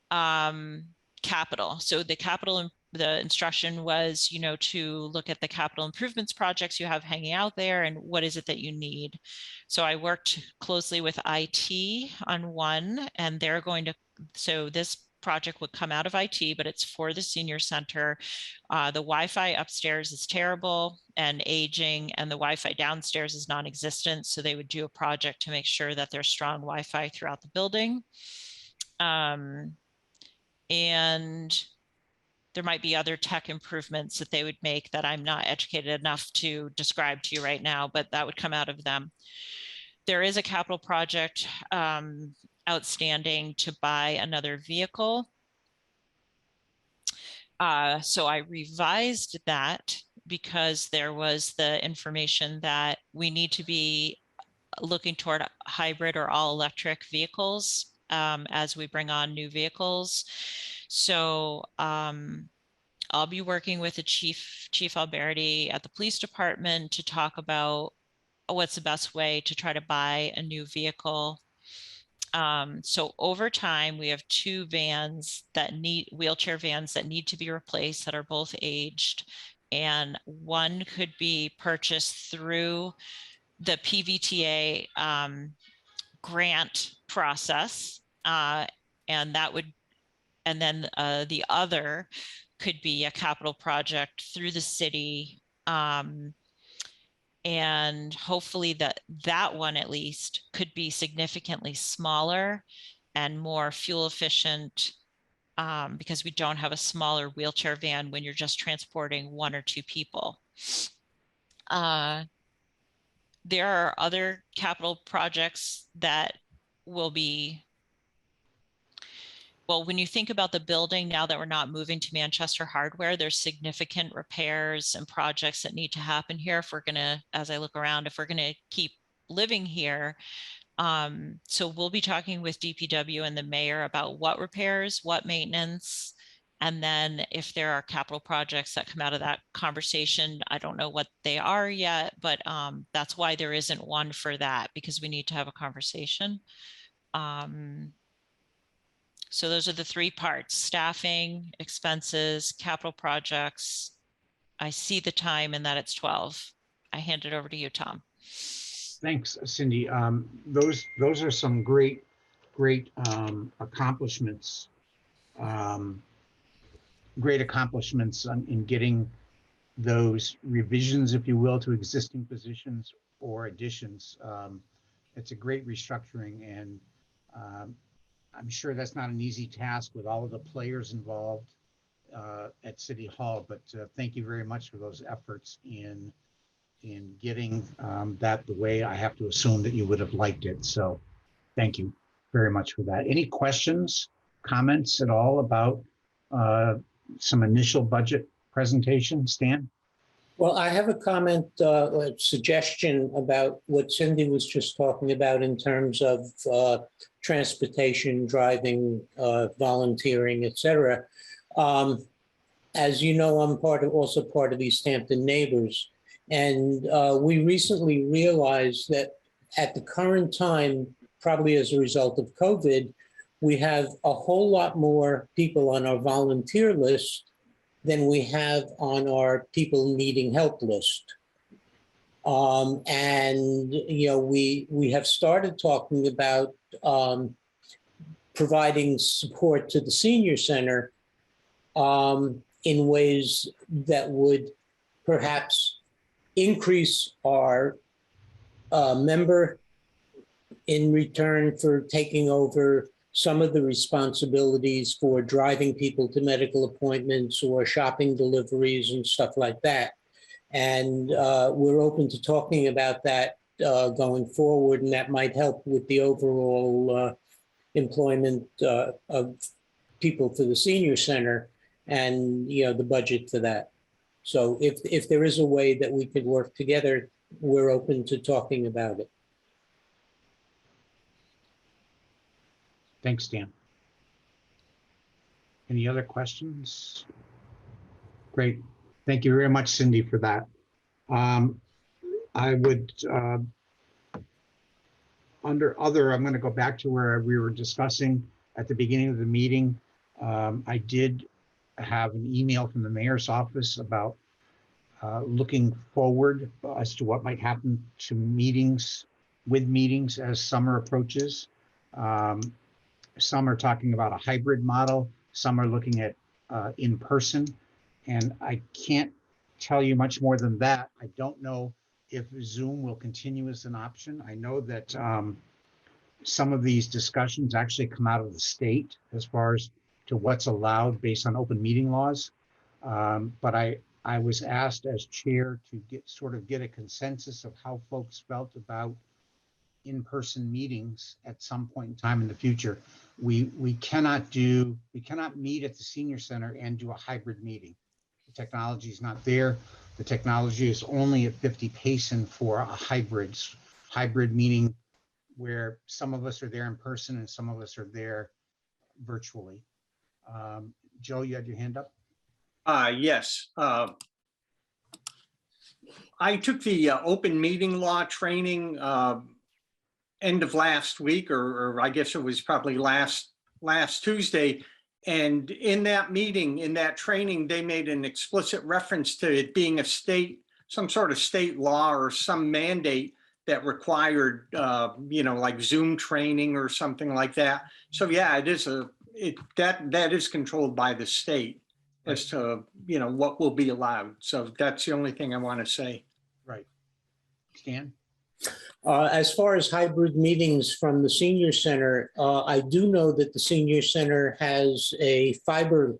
Capital. So the instruction was, to look at the capital improvements projects you have hanging out there and what is it that you need. So I worked closely with IT on one, and they're going to, so this project would come out of IT, but it's for the senior center. The Wi-Fi upstairs is terrible and aging, and the Wi-Fi downstairs is non-existent. So they would do a project to make sure that there's strong Wi-Fi throughout the building. And there might be other tech improvements that they would make that I'm not educated enough to describe to you right now, but that would come out of them. There is a capital project outstanding to buy another vehicle. So I revised that because there was the information that we need to be looking toward hybrid or all electric vehicles as we bring on new vehicles. So I'll be working with the Chief Alberti at the police department to talk about what's the best way to try to buy a new vehicle. So over time, we have two wheelchair vans that need to be replaced that are both aged, and one could be purchased through the PVTA grant process, and then the other could be a capital project through the city. And hopefully that one at least could be significantly smaller and more fuel efficient, because we don't have a smaller wheelchair van when you're just transporting one or two people. There are other capital projects that will be, well, when you think about the building, now that we're not moving to Manchester Hardware, there's significant repairs and projects that need to happen here if we're gonna, as I look around, if we're gonna keep living here. So we'll be talking with DPW and the mayor about what repairs, what maintenance, and then if there are capital projects that come out of that conversation, I don't know what they are yet, but that's why there isn't one for that, because we need to have a conversation. So those are the three parts: staffing, expenses, capital projects. I see the time and that it's 12. I hand it over to you, Tom. Thanks, Cindy. Those are some great accomplishments. Great accomplishments in getting those revisions, if you will, to existing positions or additions. It's a great restructuring, and I'm sure that's not an easy task with all of the players involved at City Hall, but thank you very much for those efforts in getting that the way I have to assume that you would have liked it. So thank you very much for that. Any questions, comments at all about some initial budget presentation? Stan? Well, I have a comment, a suggestion about what Cindy was just talking about in terms of transportation, driving, volunteering, et cetera. As you know, I'm also part of Easthampton Neighbors. And we recently realized that at the current time, probably as a result of COVID, we have a whole lot more people on our volunteer list than we have on our people needing help list. And, we have started talking about providing support to the senior center in ways that would perhaps increase our member in return for taking over some of the responsibilities for driving people to medical appointments or shopping deliveries and stuff like that. And we're open to talking about that going forward, and that might help with the overall employment of people for the senior center and, the budget for that. So if there is a way that we could work together, we're open to talking about it. Thanks, Dan. Any other questions? Great. Thank you very much, Cindy, for that. I would, under other, I'm going to go back to where we were discussing at the beginning of the meeting. I did have an email from the mayor's office about looking forward as to what might happen to meetings as summer approaches. Some are talking about a hybrid model. Some are looking at in person. And I can't tell you much more than that. I don't know if Zoom will continue as an option. I know that some of these discussions actually come out of the state as far as to what's allowed based on open meeting laws. But I was asked as chair to get a consensus of how folks felt about in-person meetings at some point in time in the future. We cannot meet at the senior center and do a hybrid meeting. The technology is not there. The technology is only at 50 Payson for a hybrid meeting where some of us are there in person and some of us are there virtually. Joe, you had your hand up? Yes. I took the open meeting law training end of last week, or I guess it was probably last Tuesday. And in that meeting, in that training, they made an explicit reference to it being some sort of state law or some mandate that required, like Zoom training or something like that. So yeah, that is controlled by the state as to, what will be allowed. So that's the only thing I want to say. Right. Stan? As far as hybrid meetings from the senior center, I do know that the senior center has a fiber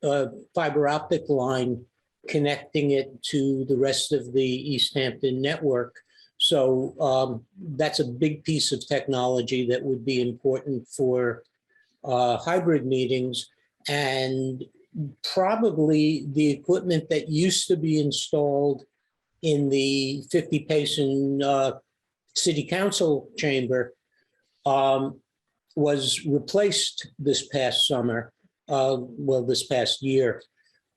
optic line connecting it to the rest of the Easthampton network. So that's a big piece of technology that would be important for hybrid meetings. And probably the equipment that used to be installed in the 50 Payson City Council chamber was replaced this past summer, this past year.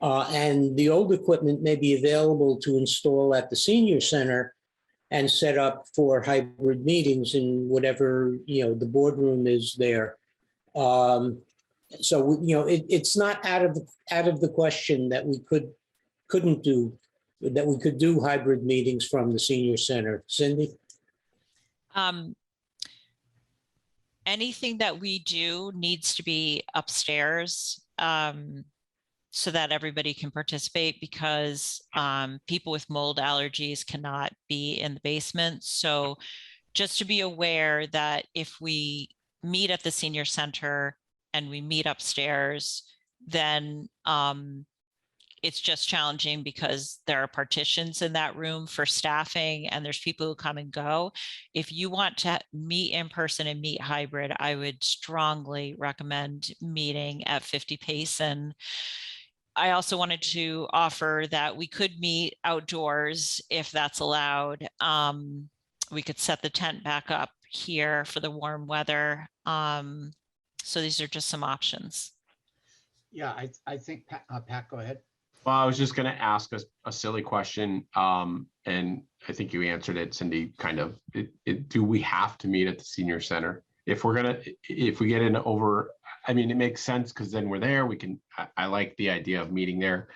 And the old equipment may be available to install at the senior center and set up for hybrid meetings in whatever, the boardroom is there. So, it's not out of the question that we could do hybrid meetings from the senior center. Cindy? Anything that we do needs to be upstairs so that everybody can participate, because people with mold allergies cannot be in the basement. So just to be aware that if we meet at the senior center and we meet upstairs, then it's just challenging because there are partitions in that room for staffing and there's people who come and go. If you want to meet in person and meet hybrid, I would strongly recommend meeting at 50 Payson. I also wanted to offer that we could meet outdoors if that's allowed. We could set the tent back up here for the warm weather. So these are just some options. Yeah, I think, Pat, go ahead. Well, I was just going to ask a silly question, and I think you answered it, Cindy, kind of. Do we have to meet at the senior center? If we get in over I mean, it makes sense because then we're there. We can, I like the idea of meeting there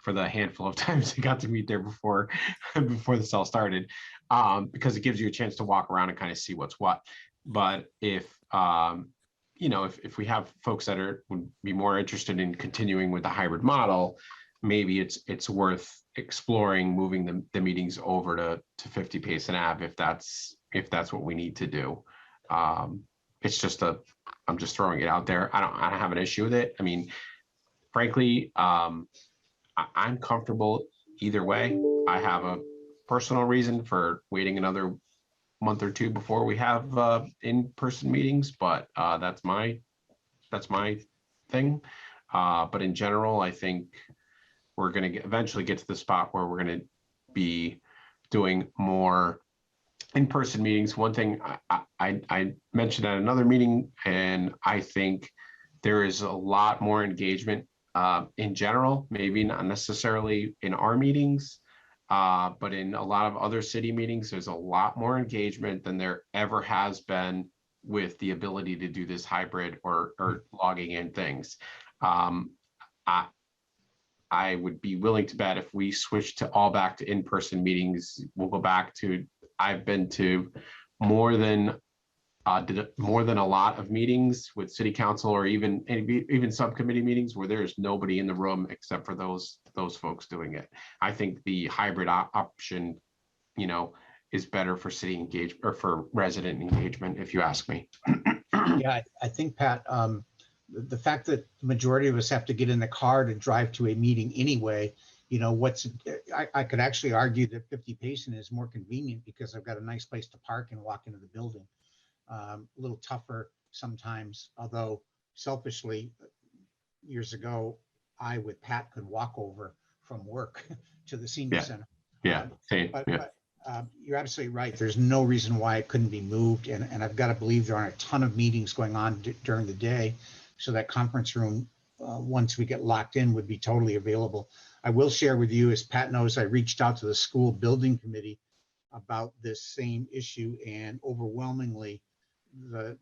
for the handful of times I got to meet there before, before this all started, because it gives you a chance to walk around and kind of see what's what. But if, you know, if we have folks that would be more interested in continuing with the hybrid model, maybe it's worth exploring moving the meetings over to 50 Payson Ave if that's what we need to do. It's just I'm just throwing it out there. I don't have an issue with it. I mean, frankly, I'm comfortable either way. I have a personal reason for waiting another month or two before we have in-person meetings, but that's my thing. But in general, I think we're going to eventually get to the spot where we're going to be doing more in-person meetings. One thing I mentioned at another meeting, and I think there is a lot more engagement in general, maybe not necessarily in our meetings, but in a lot of other city meetings, there's a lot more engagement than there ever has been with the ability to do this hybrid or logging in things. I would be willing to bet if we switch to all back to in-person meetings, we'll go back to, I've been to more than a lot of meetings with city council or even subcommittee meetings where there's nobody in the room except for those folks doing it. I think the hybrid option, you know, is better for city engagement or for resident engagement, if you ask me. Yeah, I think, Pat, the fact that the majority of us have to get in the car to drive to a meeting anyway, you know, I could actually argue that 50 Payson is more convenient because I've got a nice place to park and walk into the building. A little tougher sometimes, although selfishly, years ago, I with Pat could walk over from work to the senior center. Yeah, same. But you're absolutely right. There's no reason why it couldn't be moved. And I've got to believe there aren't a ton of meetings going on during the day. So that conference room, once we get locked in, would be totally available. I will share with you, as Pat knows, I reached out to the school building committee about this same issue, and overwhelmingly, the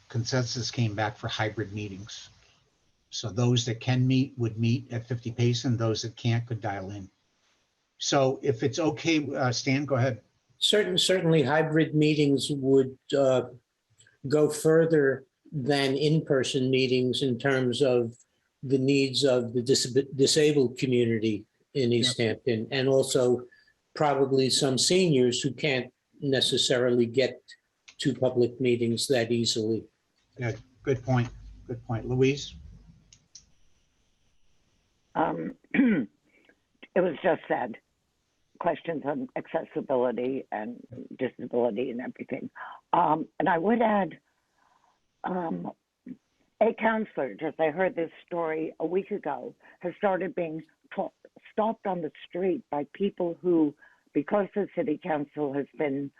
consensus came back for hybrid meetings. So those that can meet would meet at 50 Payson, those that can't could dial in. So if it's okay, Stan, go ahead. Certainly hybrid meetings would go further than in-person meetings in terms of the needs of the disabled community in Easthampton, and also probably some seniors who can't necessarily get to public meetings that easily. Yeah, good point. Good point. Louise? It was just said, questions on accessibility and disability and everything. And I would add, a counselor, just I heard this story a week ago, has started being stopped on the street by people who, because the city council has been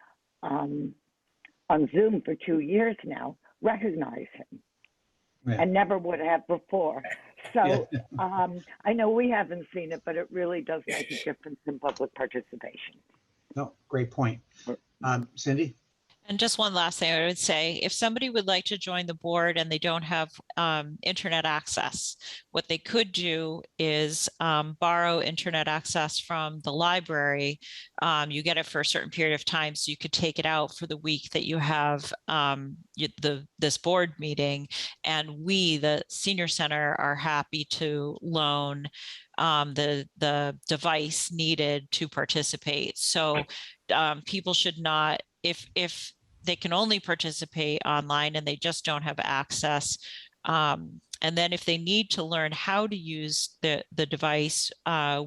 on Zoom for 2 years now, recognize him and never would have before. So I know we haven't seen it, but it really does make a difference in public participation. No, great point. Cindy? And just one last thing I would say, if somebody would like to join the board and they don't have internet access, what they could do is borrow internet access from the library. You get it for a certain period of time, so you could take it out for the week that you have this board meeting. And we, the senior center, are happy to loan the device needed to participate. So people should not, if they can only participate online and they just don't have access, and then if they need to learn how to use the device,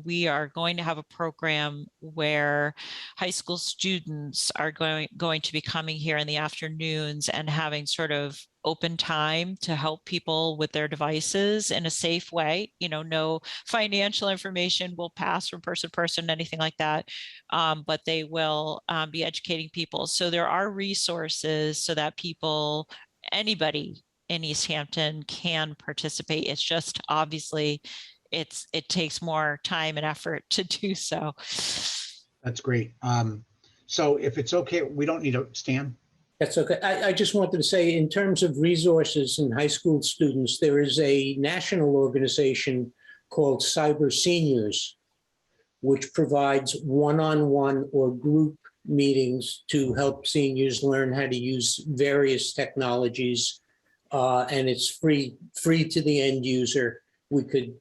we are going to have a program where high school students are going to be coming here in the afternoons and having sort of open time to help people with their devices in a safe way. You know, no financial information will pass from person to person, anything like that, but they will be educating people. So there are resources so that people, anybody in Easthampton can participate. It's just obviously it takes more time and effort to do so. That's great. So if it's okay, we don't need a Stan. That's okay. I just wanted to say, in terms of resources and high school students, there is a national organization called Cyber Seniors, which provides one-on-one or group meetings to help seniors learn how to use various technologies. And it's free to the end user. We could,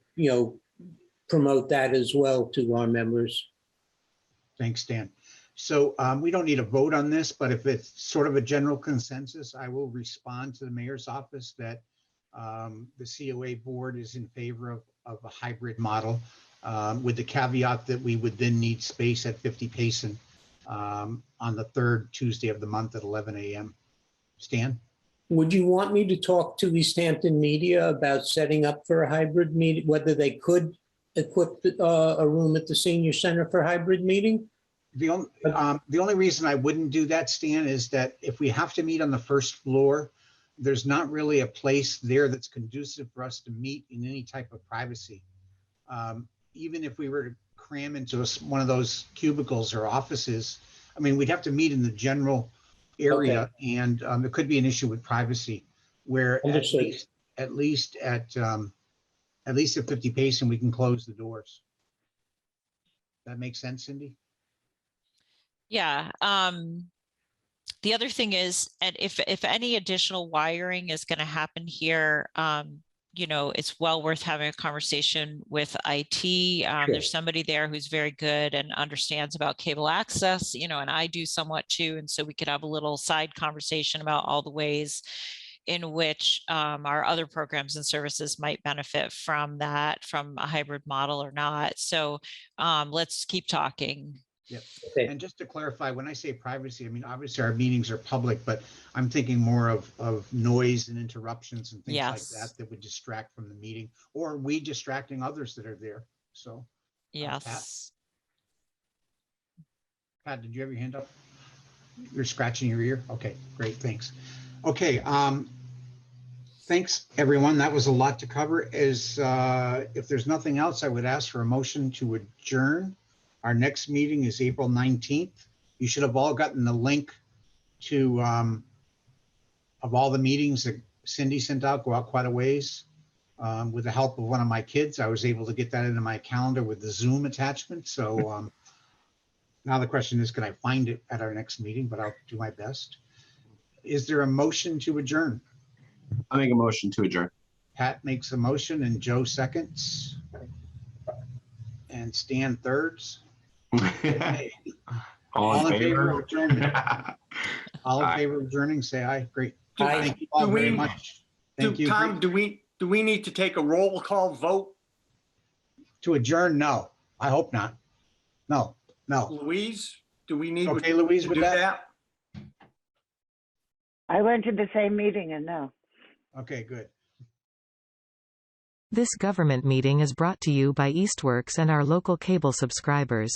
promote that as well to our members. Thanks, Dan. So we don't need a vote on this, but if it's sort of a general consensus, I will respond to the mayor's office that the COA board is in favor of a hybrid model, with the caveat that we would then need space at 50 Payson on the third Tuesday of the month at 11 a.m. Stan? Would you want me to talk to Easthampton Media about setting up for a hybrid meeting, whether they could equip a room at the senior center for hybrid meeting? The only reason I wouldn't do that, Stan, is that if we have to meet on the first floor, there's not really a place there that's conducive for us to meet in any type of privacy. Even if we were to cram into one of those cubicles or offices, I mean, we'd have to meet in the general area, okay. And there could be an issue with privacy. Where at least at 50 Payson, we can close the doors. That makes sense, Cindy? Yeah. The other thing is, and if any additional wiring is going to happen here, it's well worth having a conversation with IT. Sure. There's somebody there who's very good and understands about cable access, and I do somewhat too. And so we could have a little side conversation about all the ways in which our other programs and services might benefit from that, from a hybrid model or not. So let's keep talking. Yeah. Okay. And just to clarify, when I say privacy, I mean, obviously our meetings are public, but I'm thinking more of noise and interruptions and things like that would distract from the meeting, or we distracting others that are there. So, yes. Pat, did you have your hand up? You're scratching your ear? Okay, great, thanks. Okay, thanks everyone. That was a lot to cover. If there's nothing else, I would ask for a motion to adjourn. Our next meeting is April 19th. You should have all gotten the link to of all the meetings that Cindy sent out, go out quite a ways. With the help of one of my kids, I was able to get that into my calendar with the Zoom attachment. So now the question is, can I find it at our next meeting? But I'll do my best. Is there a motion to adjourn? I make a motion to adjourn. Pat makes a motion and Joe seconds. And Stan thirds. All in favor of adjournment? All in favor of adjourning, say aye. Great. Thank you all very much. Thank you. Tom, do we need to take a roll call vote? To adjourn? No, I hope not. No. Louise, do we need Louise, to do that? I went to the same meeting and no. Okay, good. This government meeting is brought to you by Eastworks and our local cable subscribers.